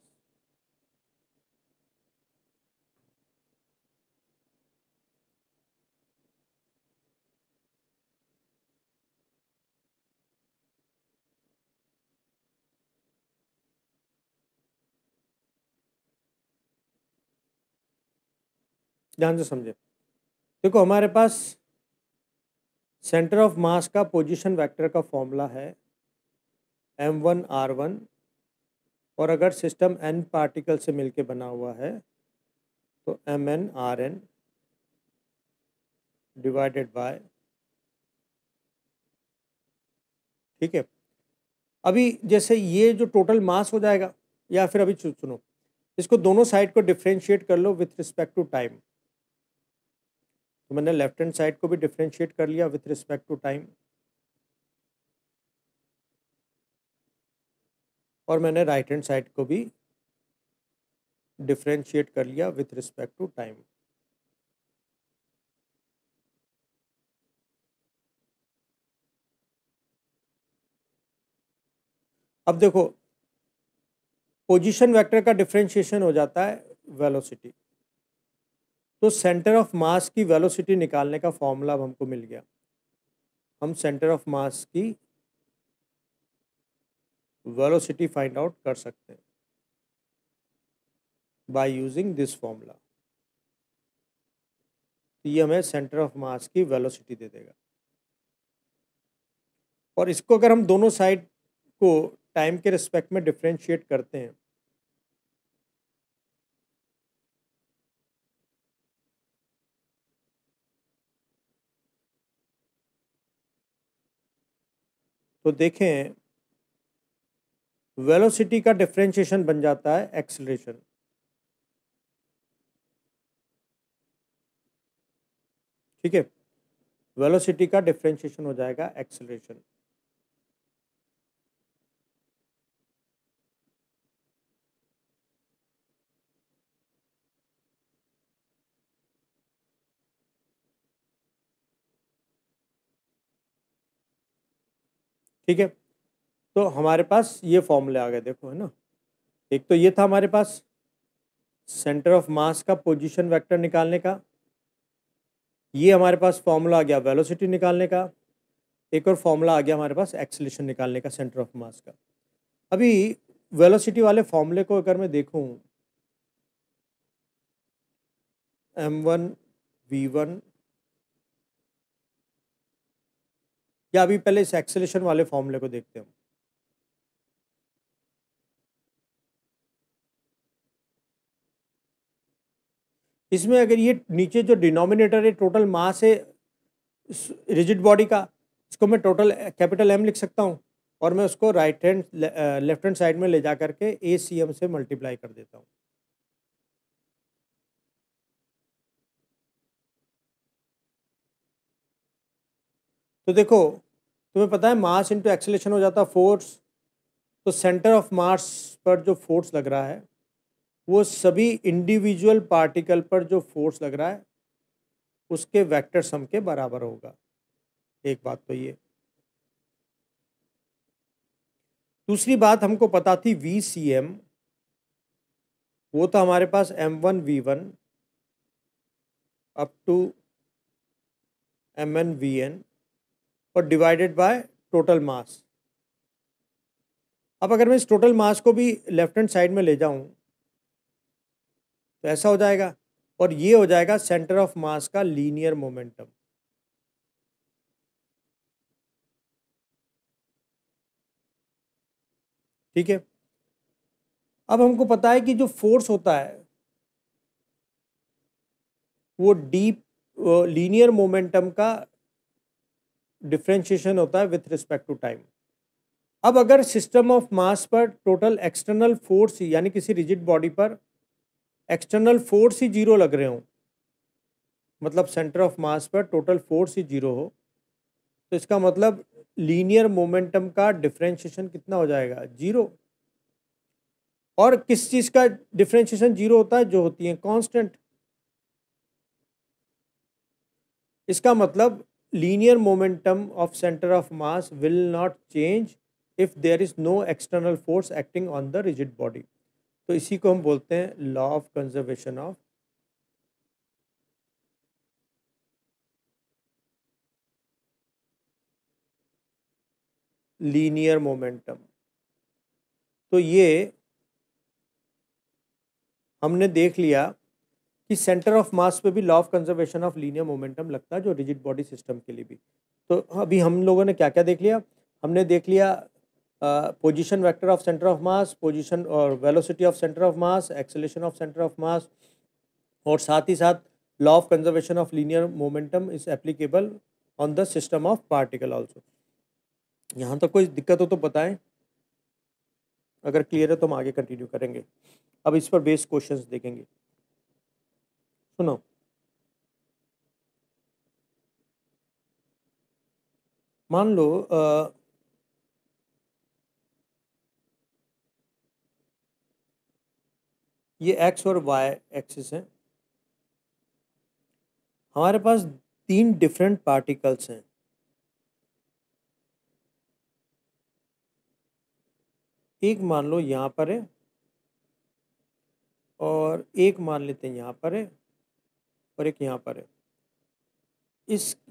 ध्यान से समझे, देखो हमारे पास सेंटर ऑफ मास का पोजीशन वेक्टर का फॉर्मूला है m1r1, और अगर सिस्टम n पार्टिकल से मिलके बना हुआ है तो mn/rn डिवाइडेड बाय, ठीक है। अभी जैसे ये जो टोटल मास हो जाएगा, या फिर अभी सुनो, इसको दोनों साइड को डिफ्रेंशिएट कर लो विथ रिस्पेक्ट टू टाइम। तो मैंने लेफ्ट हैंड साइड को भी डिफ्रेंशिएट कर लिया विथ रिस्पेक्ट टू टाइम, और मैंने राइट हैंड साइड को भी डिफ्रेंशिएट कर लिया विथ रिस्पेक्ट टू टाइम। अब देखो, पोजीशन वेक्टर का डिफरेंशिएशन हो जाता है वेलोसिटी, तो सेंटर ऑफ मास की वेलोसिटी निकालने का फॉर्मूला अब हमको मिल गया। हम सेंटर ऑफ मास की वेलोसिटी फाइंड आउट कर सकते हैं बाय यूजिंग दिस फॉर्मूला। तो ये हमें सेंटर ऑफ मास की वेलोसिटी दे देगा, और इसको अगर हम दोनों साइड को टाइम के रिस्पेक्ट में डिफरेंशिएट करते हैं तो तो देखें वेलोसिटी का डिफरेंशिएशन बन जाता है एक्सेलरेशन। ठीक है, वेलोसिटी का डिफरेंशिएशन हो जाएगा एक्सेलरेशन। ठीक है, तो हमारे पास ये फॉर्मूले आ गए, देखो है ना। एक तो ये था हमारे पास सेंटर ऑफ मास का पोजीशन वेक्टर निकालने का, ये हमारे पास फॉर्मूला आ गया वेलोसिटी निकालने का, एक और फॉर्मूला आ गया हमारे पास एक्सेलरेशन निकालने का सेंटर ऑफ मास का। अभी वेलोसिटी वाले फॉर्मूले को अगर मैं देखूं, m1v1, या अभी पहले इस एक्सेलरेशन वाले फॉर्मूले को देखते हैं। इसमें अगर ये नीचे जो डिनोमिनेटर है टोटल मास है रिजिड बॉडी का, इसको मैं टोटल कैपिटल M लिख सकता हूँ, और मैं उसको right hand left hand side में ले जा करके ACM से मल्टीप्लाई कर देता हूँ। तो देखो तुम्हें पता है मास इंटू एक्सेलरेशन हो जाता है फोर्स, तो सेंटर ऑफ मास पर जो फोर्स लग रहा है वो सभी इंडिविजुअल पार्टिकल पर जो फोर्स लग रहा है उसके वेक्टर सम के बराबर होगा। एक बात तो ये। दूसरी बात हमको पता थी VCM, वो तो हमारे पास m1v1 अप टू mn/vn और डिवाइडेड बाय टोटल मास। अब अगर मैं इस टोटल मास को भी लेफ्ट हैंड साइड में ले जाऊं तो ऐसा हो जाएगा, और ये हो जाएगा सेंटर ऑफ मास का लीनियर मोमेंटम। ठीक है, अब हमको पता है कि जो फोर्स होता है वो डीप लीनियर मोमेंटम का डिफरेंशिएशन होता है विथ रिस्पेक्ट टू टाइम। अब अगर सिस्टम ऑफ मास पर टोटल एक्सटर्नल फोर्स यानी किसी रिजिड बॉडी पर एक्सटर्नल फोर्स ही जीरो लग रहे हो, मतलब सेंटर ऑफ मास पर टोटल फोर्स ही जीरो हो, तो इसका मतलब लीनियर मोमेंटम का डिफरेंशिएशन कितना हो जाएगा, जीरो। और किस चीज का डिफरेंशिएशन जीरो होता है, जो होती है कांस्टेंट। इसका मतलब linear momentum of centre of mass will not change if there is no external force acting on the rigid body. तो इसी को हम बोलते हैं law of conservation of linear momentum. तो ये हमने देख लिया कि सेंटर ऑफ मास पे भी law of conservation of linear momentum लगता है, जो रिजिड बॉडी सिस्टम के लिए भी। तो अभी हम लोगों ने क्या क्या देख लिया, हमने देख लिया position vector of centre of mass, position और velocity of centre of mass, acceleration of centre of mass, और साथ ही साथ law of conservation of linear momentum is applicable on the system of particle also. यहाँ तक कोई दिक्कत हो तो बताएं, अगर क्लियर है तो हम आगे कंटिन्यू करेंगे। अब इस पर बेस्ड क्वेश्चंस देखेंगे। सुनो, मान लो ये एक्स और वाई एक्सिस है, हमारे पास तीन डिफरेंट पार्टिकल्स हैं। एक मान लो यहाँ पर है, और एक मान लेते हैं यहाँ पर है, और एक यहाँ पर है।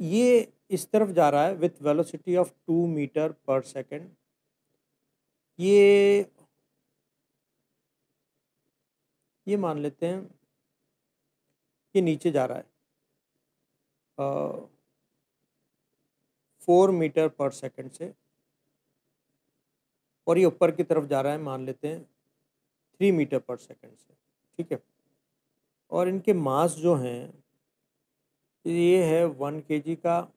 ये इस तरफ जा रहा है विथ वेलोसिटी ऑफ 2 मीटर पर सेकेंड। ये मान लेते हैं ये नीचे जा रहा है 4 मीटर पर सेकेंड से, और ये ऊपर की तरफ जा रहा है मान लेते हैं 3 मीटर पर सेकेंड से। ठीक है, और इनके मास जो हैं ये है 1 kg का,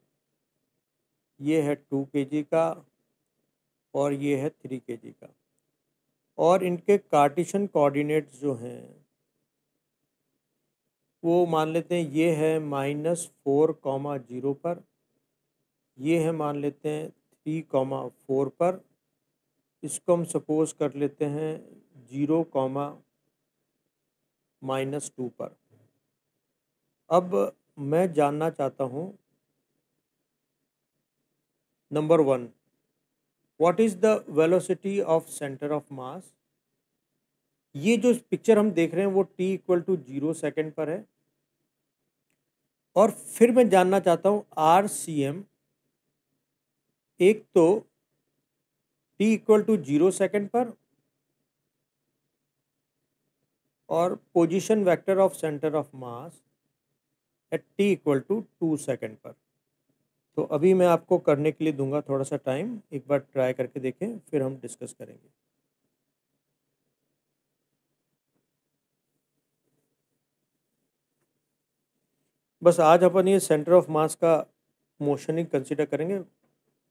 ये है 2 kg का, और ये है 3 kg का, और इनके कार्टेशियन कोऑर्डिनेट्स जो हैं वो मान लेते हैं ये है -4,0 पर, ये है मान लेते हैं 3,4 पर, इसको हम सपोज कर लेते हैं 0,-2 पर। अब मैं जानना चाहता हूँ number 1, what is the velocity of centre of मास। ये जो पिक्चर हम देख रहे हैं वो t = 0 सेकेंड पर है, और फिर मैं जानना चाहता हूँ RCM। एक तो t = 0 सेकेंड पर और position vector of centre of mass at t = 2 second पर। तो अभी मैं आपको करने के लिए दूंगा थोड़ा सा टाइम, एक बार ट्राई करके देखें, फिर हम डिस्कस करेंगे। बस आज अपन ये सेंटर ऑफ मास का मोशन ही कंसिडर करेंगे,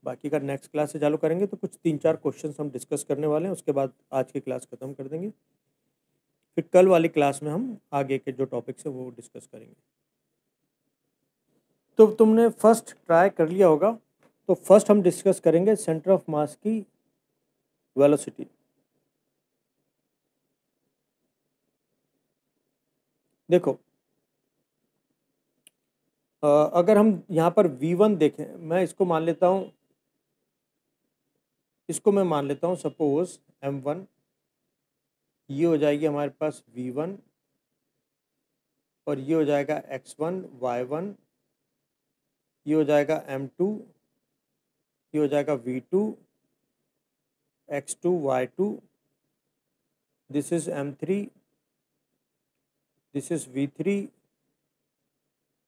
बाकी का नेक्स्ट क्लास से चालू करेंगे। तो कुछ 3-4 क्वेश्चंस हम डिस्कस करने वाले हैं, उसके बाद आज की क्लास ख़त्म कर देंगे। फिर कल वाली क्लास में हम आगे के जो टॉपिक्स है वो डिस्कस करेंगे। तो तुमने फर्स्ट ट्राई कर लिया होगा, तो फर्स्ट हम डिस्कस करेंगे सेंटर ऑफ मास की वेलोसिटी। देखो, अगर हम यहाँ पर V1 देखें, मैं इसको मान लेता हूँ, सपोज M1, ये हो जाएगी हमारे पास V1, और ये हो जाएगा X1 Y1, ये हो जाएगा M2, ये हो जाएगा V2 X2 Y2, this is M3, this is V3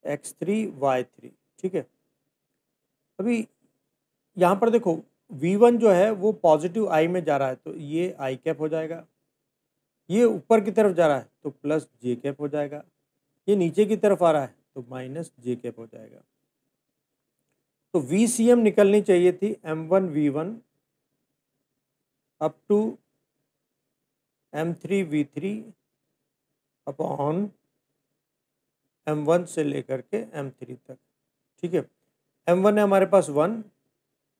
X3 Y3। ठीक है, अभी यहाँ पर देखो V1 जो है वो पॉजिटिव I में जा रहा है, तो ये I कैप हो जाएगा। ये ऊपर की तरफ जा रहा है तो प्लस J कैप हो जाएगा। ये नीचे की तरफ आ रहा है तो माइनस J कैप हो जाएगा। तो VCM निकलनी चाहिए थी M1 V1 up to M3 V3 upon M1 से लेकर के M3 तक। ठीक है, M1 है हमारे पास 1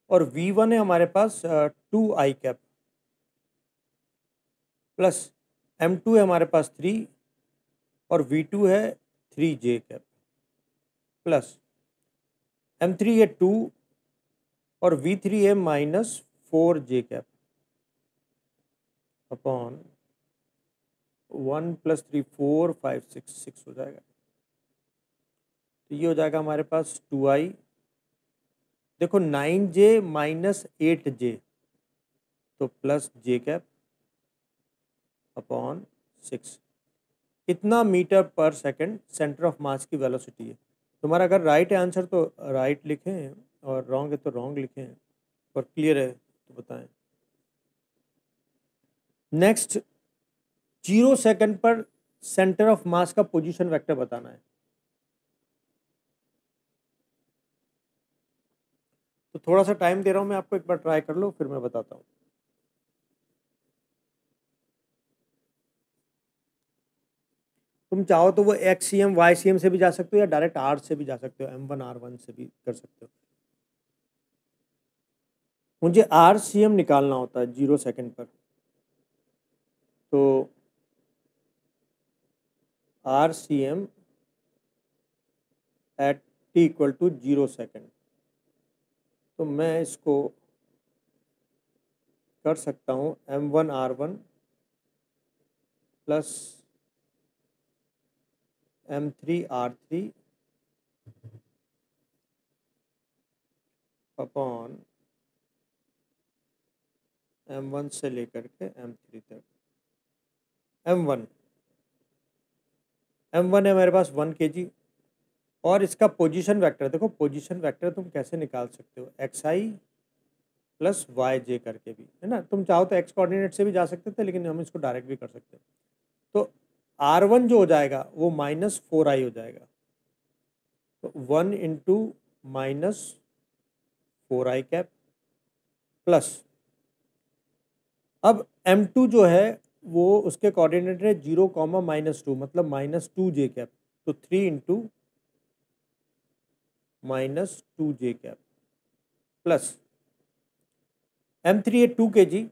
और V1 है हमारे पास 2I कैप, प्लस M2 है हमारे पास 3 और V2 है 3J कैप, प्लस M3 है 2 और V3 है -4J कैप अपॉन 1 + 3 4 5 6 हो जाएगा। तो ये हो जाएगा हमारे पास 2I। देखो 9J - 8J तो प्लस J कैप अपॉन 6। कितना मीटर पर सेकंड सेंटर ऑफ मास की वेलोसिटी है। तुम्हारा अगर राइट है आंसर तो राइट लिखें, और रॉन्ग है तो रॉन्ग लिखें, और क्लियर है तो बताएं। नेक्स्ट, 0 सेकंड पर सेंटर ऑफ मास का पोजीशन वेक्टर बताना है। तो थोड़ा सा टाइम दे रहा हूं मैं आपको, एक बार ट्राई कर लो फिर मैं बताता हूं। तुम चाहो तो वो XCM YCM से भी जा सकते हो या डायरेक्ट R से भी जा सकते हो, M1 R1 से भी कर सकते हो। मुझे RCM निकालना होता है 0 सेकंड पर, तो RCM एट t = 0 सेकंड। तो मैं इसको कर सकता हूँ M1 R1 plus M3 R3 upon M1 से लेकर के M3 तक। M1 है मेरे पास 1 kg, और इसका पोजीशन वेक्टर, देखो पोजीशन वेक्टर तुम कैसे निकाल सकते हो, XI प्लस YJ करके भी, है ना। तुम चाहो तो X कोऑर्डिनेट से भी जा सकते थे, लेकिन हम इसको डायरेक्ट भी कर सकते हैं। तो R1 जो हो जाएगा वो -4I हो जाएगा, तो 1 × -4I कैप प्लस अब m2 जो है वो उसके कोऑर्डिनेट है 0, -2, मतलब -2j कैप। तो 3 into -2j cap plus m3 है 2 kg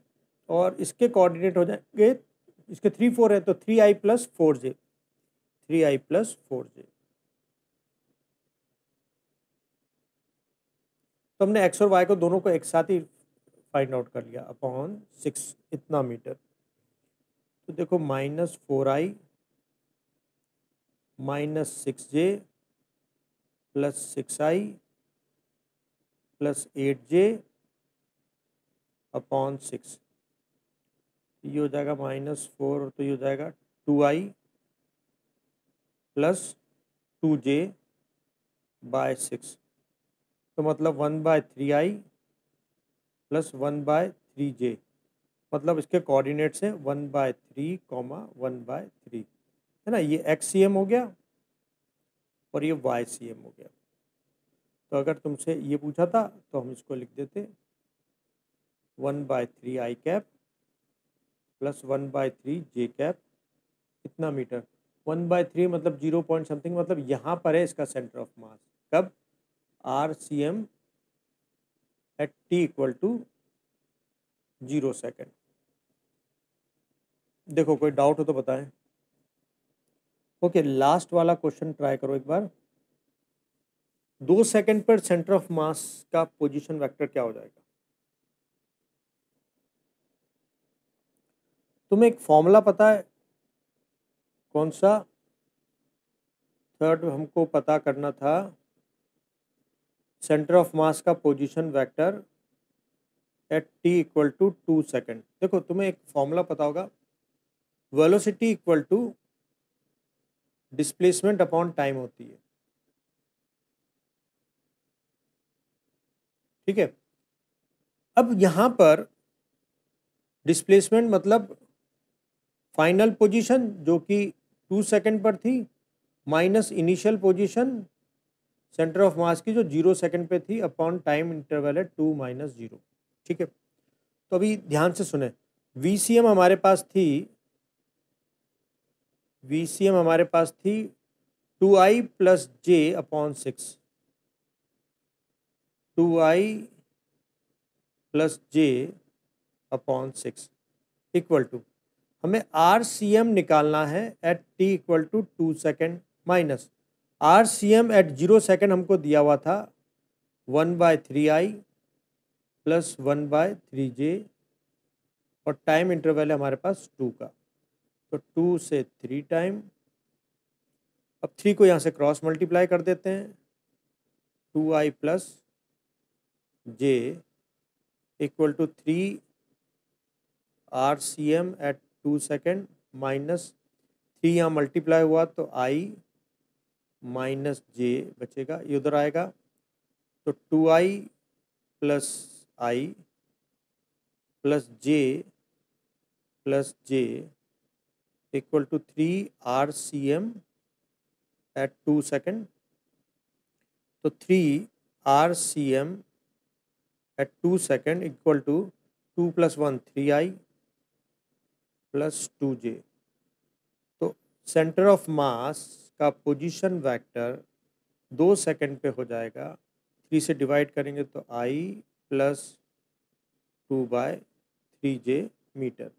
और इसके कोऑर्डिनेट हो जाएंगे, इसके 3 4 है तो 3i + 4j, 3i + 4j। तो हमने x और y को दोनों को एक साथ ही फाइंड आउट कर लिया अपॉन 6 इतना मीटर। तो देखो -4i -6j + 6i + 8j upon 6। ये हो जाएगा -4, तो ये हो जाएगा 2i + 2j / 6। तो मतलब 1/3i + 1/3j, मतलब इसके कोऑर्डिनेट्स हैं 1/3, 1/3, है ना। ये XCM हो गया और ये YCM हो गया। तो अगर तुमसे ये पूछा था तो हम इसको लिख देते 1/3i कैप + 1/3j कैप कितना मीटर। 1/3 मतलब 0 पॉइंट समथिंग, मतलब यहाँ पर है इसका सेंटर ऑफ मास। कब? RCM at t = 0 second. देखो कोई डाउट हो तो बताएं। ओके, लास्ट वाला क्वेश्चन ट्राई करो एक बार। 2 सेकेंड पर सेंटर ऑफ मास का पोजीशन वेक्टर क्या हो जाएगा? तुम्हें एक फॉर्मूला पता है कौन सा? थर्ड हमको पता करना था सेंटर ऑफ मास का position vector at t = 2 second. देखो तुम्हें एक फॉर्मूला पता होगा, velocity equal to displacement upon time होती है, ठीक है। अब यहाँ पर डिस्प्लेसमेंट मतलब फाइनल पोजीशन जो कि 2 सेकेंड पर थी, minus initial position centre of mass की जो 0 सेकेंड पे थी, अपॉन टाइम इंटरवल है 2 - 0, ठीक है। तो अभी ध्यान से सुने, VCM हमारे पास थी, VCM हमारे पास थी 2i + j upon 6, 2i + j upon 6 equal to, हमें RCM निकालना है at t = 2 second, minus RCM at 0 second हमको दिया हुआ था 1/3i + 1/3j और टाइम इंटरवल है हमारे पास 2 का, तो 2 से 3 टाइम। अब 3 को यहाँ से क्रॉस मल्टीप्लाई कर देते हैं, 2i + j equal to 3 RCM at 2 second minus 3 यहाँ मल्टीप्लाई हुआ तो i - j बचेगा, ये उधर आएगा, तो 2i + i + j + j equal to 3 RCM at 2 second. तो 3 RCM at 2 second equal to 2 + 1 3i + 2j। तो सेंटर ऑफ मास का पोजीशन वेक्टर 2 सेकेंड पे हो जाएगा, 3 से डिवाइड करेंगे तो i + 2/3j मीटर।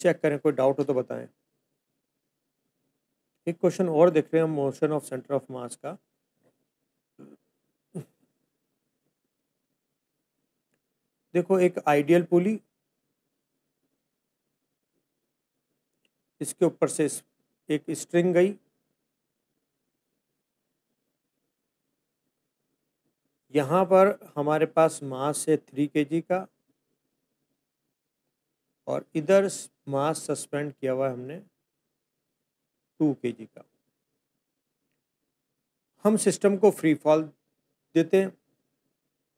चेक करें, कोई डाउट हो तो बताएं। एक क्वेश्चन और देख रहे हैं हम motion of centre of mass का। देखो एक आइडियल पुली, इसके ऊपर से एक स्ट्रिंग गई, यहाँ पर हमारे पास मास है 3 kg का और इधर मास सस्पेंड किया हुआ है हमने 2 kg का। हम सिस्टम को फ्री फॉल देते हैं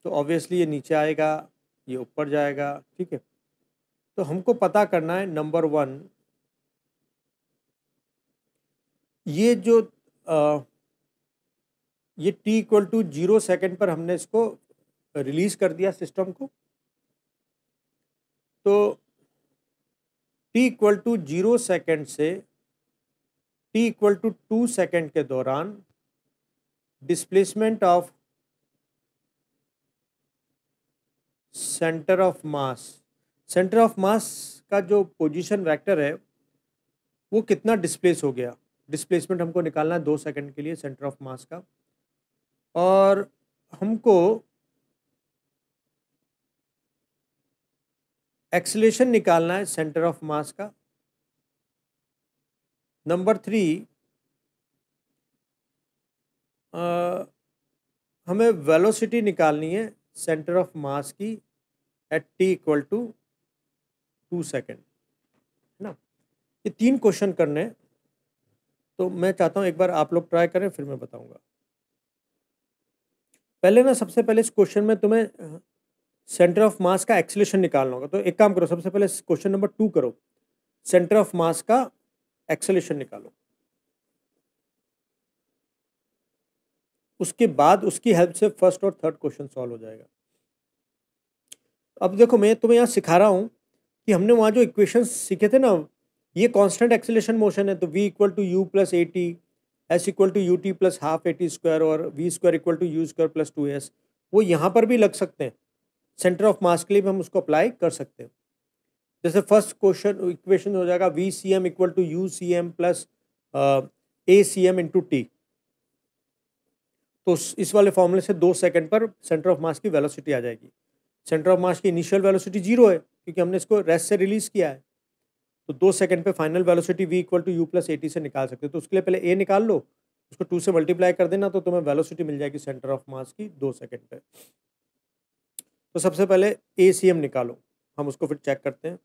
तो ऑब्वियसली ये नीचे आएगा, ये ऊपर जाएगा, ठीक है। तो हमको पता करना है नंबर 1, ये जो ये t = 0 सेकेंड पर हमने इसको रिलीज कर दिया सिस्टम को, तो t इक्वल टू 0 सेकेंड से t इक्वल टू 2 सेकेंड के दौरान displacement of centre of mass का जो पोजीशन वेक्टर है वो कितना डिस्प्लेस हो गया। डिस्प्लेसमेंट हमको निकालना है 2 सेकंड के लिए सेंटर ऑफ मास का, और हमको एक्सेलेरेशन निकालना है सेंटर ऑफ मास का। नंबर 3, हमें वेलोसिटी निकालनी है सेंटर ऑफ मास की at t equal to 2 second, है ना। ये 3 क्वेश्चन करने हैं, तो मैं चाहता हूँ एक बार आप लोग ट्राई करें, फिर मैं बताऊंगा। पहले ना, सबसे पहले इस क्वेश्चन में तुम्हें सेंटर ऑफ मास का एक्सेलेरेशन निकालना होगा। तो एक काम करो, सबसे पहले क्वेश्चन नंबर 2 करो, सेंटर ऑफ मास का एक्सेलेरेशन निकालो। उसके बाद उसकी हेल्प से फर्स्ट और थर्ड क्वेश्चन सॉल्व हो जाएगा। अब देखो, मैं तुम्हें यहाँ सिखा रहा हूँ कि हमने वहाँ जो इक्वेशन सीखे थे ना, ये कांस्टेंट एक्सेलेरेशन मोशन है, तो v equal to U plus A T, S equal to U T plus half A T square और V square equal to U square plus 2s, वो यहाँ पर भी लग सकते हैं। सेंटर ऑफ मास के लिए भी हम उसको अप्लाई कर सकते हैं। जैसे फर्स्ट क्वेश्चन इक्वेशन हो जाएगा V C M equal to U C M plus A C M into T. तो इस वाले फॉर्मूले से 2 सेकंड पर सेंटर ऑफ मास की वेलोसिटी आ जाएगी। सेंटर ऑफ मास की इनिशियल वेलोसिटी 0 है क्योंकि हमने इसको रेस्ट से रिलीज किया है, तो 2 सेकंड पे final velocity v equal to U plus A T से निकाल सकते हो। तो उसके लिए पहले a निकाल लो, उसको 2 से मल्टीप्लाई कर देना, तो तुम्हें वेलोसिटी मिल जाएगी सेंटर ऑफ मास की 2 सेकंड पे। तो सबसे पहले ACM निकालो, हम उसको फिर चेक करते हैं।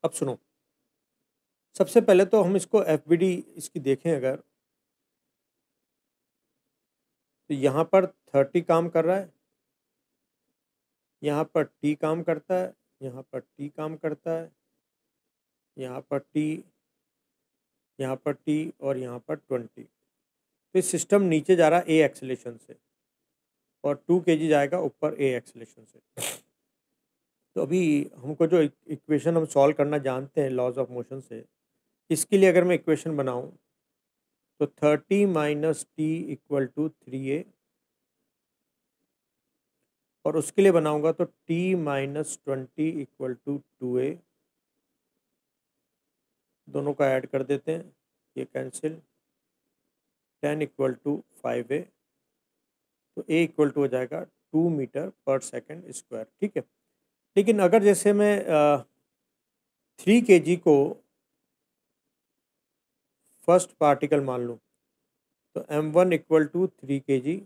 अब सुनो, सबसे पहले तो हम इसको FBD इसकी देखें अगर, तो यहाँ पर 30 काम कर रहा है, यहाँ पर T काम करता है, यहाँ पर T काम करता है, यहाँ पर T, यहाँ पर T और यहाँ पर 20। तो इस सिस्टम नीचे जा रहा है A एक्सेलेरेशन से और 2 kg जाएगा ऊपर A एक्सेलेरेशन से। तो अभी हमको जो इक्वेशन हम सॉल्व करना जानते हैं लॉज ऑफ मोशन से, इसके लिए अगर मैं इक्वेशन बनाऊं तो 30 minus T equal to 3a, और उसके लिए बनाऊंगा तो t minus 20 equal to 2a। दोनों का ऐड कर देते हैं, ये कैंसिल, 10 इक्वल टू 5a, तो a इक्वल टू हो जाएगा 2 मीटर पर सेकेंड स्क्वायर। ठीक है, लेकिन अगर जैसे मैं 3 kg को फर्स्ट पार्टिकल मान लूँ तो m1 इक्वल टू 3 kg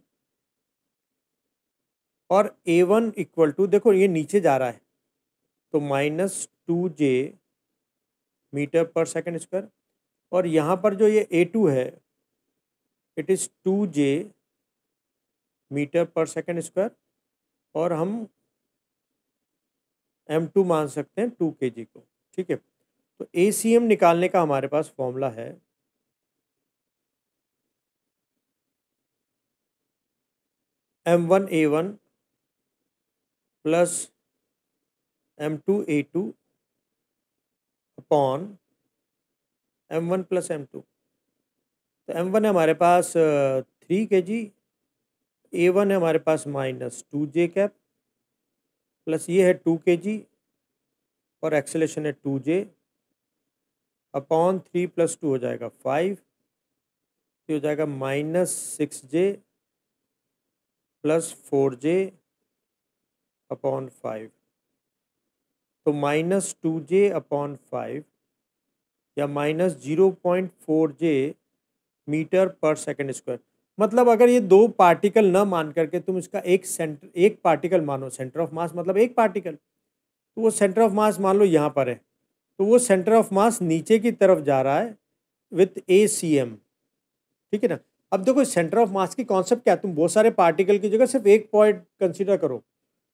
और a1 इक्वल टू, देखो ये नीचे जा रहा है तो माइनस 2j मीटर पर सेकेंड स्क्वायर, और यहाँ पर जो ये a2 है इट इज़ 2j मीटर पर सेकेंड स्क्वायर, और हम m2 मान सकते हैं 2 kg को। ठीक है, तो ACM निकालने का हमारे पास फॉर्मूला है m1A1 plus m2A2 upon m1 plus m2। तो m1 है हमारे पास 3 kg, a1 है हमारे पास माइनस 2j कैप, प्लस ये है 2 kg और एक्सेलेरेशन है 2j अपॉन 3 प्लस 2 हो जाएगा 5, तो हो जाएगा minus 6j plus 4j upon 5, तो माइनस 2j अपॉन 5 या माइनस 0.4j मीटर पर सेकेंड स्क्वायर। मतलब अगर ये 2 पार्टिकल न मान करके तुम इसका एक पार्टिकल मानो, सेंटर ऑफ मास मतलब एक पार्टिकल, तो वो सेंटर ऑफ मास मान लो यहाँ पर है, तो वो सेंटर ऑफ मास नीचे की तरफ जा रहा है विथ ACM। ठीक है ना। अब देखो सेंटर ऑफ मास की कॉन्सेप्ट क्या है, तुम बहुत सारे पार्टिकल की जगह सिर्फ एक पॉइंट कंसीडर करो।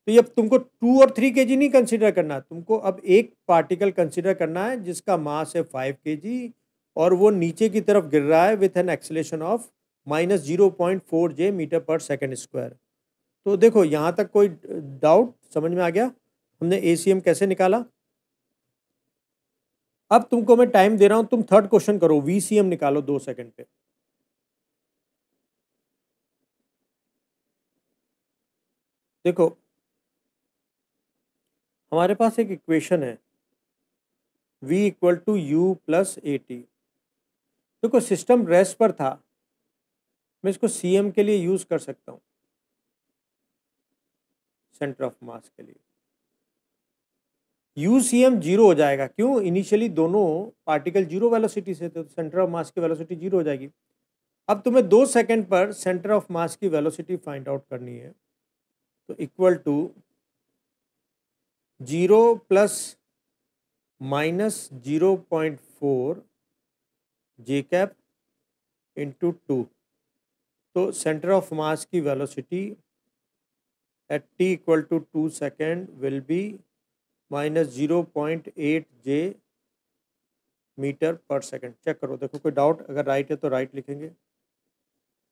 तो ये तुमको 2 और 3 kg नहीं कंसीडर करना, तुमको अब एक पार्टिकल कंसीडर करना है जिसका मास है 5 kg और वो नीचे की तरफ गिर रहा है with an acceleration of minus 0.4j metre पर सेकेंड स्क्वायर। तो देखो यहाँ तक कोई डाउट समझ में आ गया? हमने ACM कैसे निकाला। अब तुमको मैं टाइम दे रहा हूं, तुम थर्ड क्वेश्चन करो, VCM निकालो 2 सेकंड पे। देखो हमारे पास एक इक्वेशन है V equal to U plus AT। देखो सिस्टम रेस्ट पर था, मैं इसको CM के लिए यूज कर सकता हूँ, सेंटर ऑफ मास के लिए। UCM जीरो हो जाएगा, क्यों? इनिशियली दोनों पार्टिकल जीरो वेलोसिटी से थे, तो सेंटर ऑफ मास की वेलोसिटी जीरो हो जाएगी। अब तुम्हें 2 सेकंड पर सेंटर ऑफ मास की वेलोसिटी फाइंड आउट करनी है, तो equal to 0 plus minus 0.4 J cap into 2। तो सेंटर ऑफ मास की velocity at t equal to 2 second will be minus 0.8 J metre पर सेकेंड। चेक करो, देखो कोई डाउट, अगर राइट है तो राइट लिखेंगे।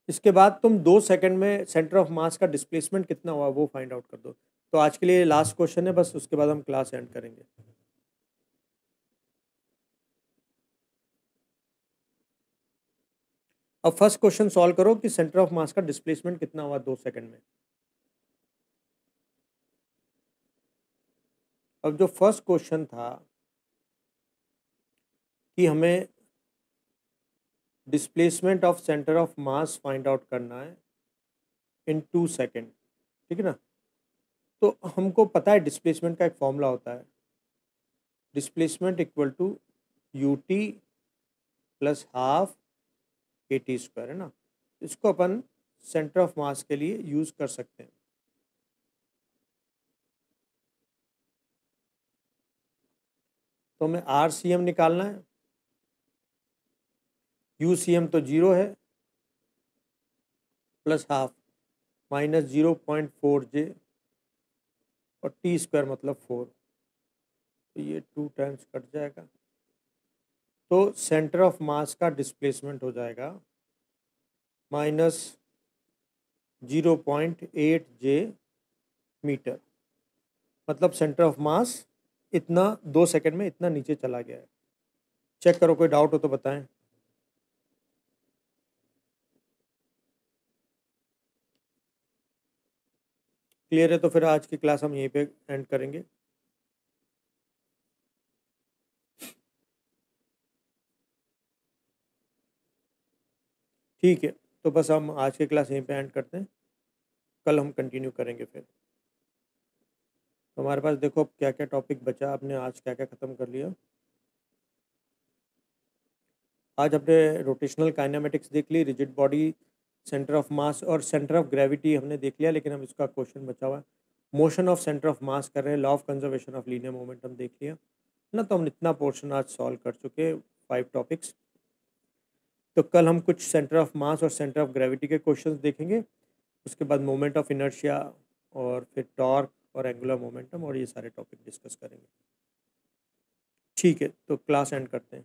इसके बाद तुम 2 सेकंड में सेंटर ऑफ मास का डिस्प्लेसमेंट कितना हुआ वो फाइंड आउट कर दो। तो आज के लिए लास्ट क्वेश्चन है बस, उसके बाद हम क्लास एंड करेंगे। अब फर्स्ट क्वेश्चन सॉल्व करो कि सेंटर ऑफ मास का डिस्प्लेसमेंट कितना हुआ 2 सेकंड में। अब जो फर्स्ट क्वेश्चन था कि हमें displacement of centre of mass find out करना है इन 2 सेकंड, ठीक है ना। तो हमको पता है डिस्प्लेसमेंट का एक फॉर्मूला होता है, displacement equal to ut plus half AT square, है ना। इसको अपन सेंटर ऑफ मास के लिए यूज कर सकते हैं। तो हमें RCM निकालना है, UCM तो जीरो है, प्लस हाफ माइनस 0.4 जे और टी स्क्वायर मतलब 4, तो ये 2 टाइम्स कट जाएगा। तो सेंटर ऑफ मास का डिस्प्लेसमेंट हो जाएगा माइनस 0.8 जे मीटर, मतलब सेंटर ऑफ मास इतना 2 सेकंड में इतना नीचे चला गया है। चेक करो, कोई डाउट हो तो बताएं। क्लियर है तो फिर आज की क्लास हम यहीं पे एंड करेंगे। ठीक है, तो बस हम आज की क्लास यहीं पे एंड करते हैं, कल हम कंटिन्यू करेंगे फिर। तो हमारे पास देखो अब क्या क्या टॉपिक बचा, आपने आज क्या क्या ख़त्म कर लिया। आज हमने रोटेशनल काइनेमेटिक्स देख ली, rigid body, centre of mass और सेंटर ऑफ ग्रेविटी हमने देख लिया, लेकिन हम इसका क्वेश्चन बचा हुआ है, मोशन ऑफ सेंटर ऑफ मास कर रहे हैं, law of conservation of linear momentum देख लिया ना। तो हम इतना पोर्शन आज सॉल्व कर चुके 5 टॉपिक्स। तो कल हम कुछ सेंटर ऑफ मास और सेंटर ऑफ ग्रेविटी के क्वेश्चंस देखेंगे, उसके बाद मोमेंट ऑफ इनर्शिया और फिर टॉर्क और एंगुलर मोमेंटम और ये सारे टॉपिक डिस्कस करेंगे। ठीक है, तो क्लास एंड करते हैं।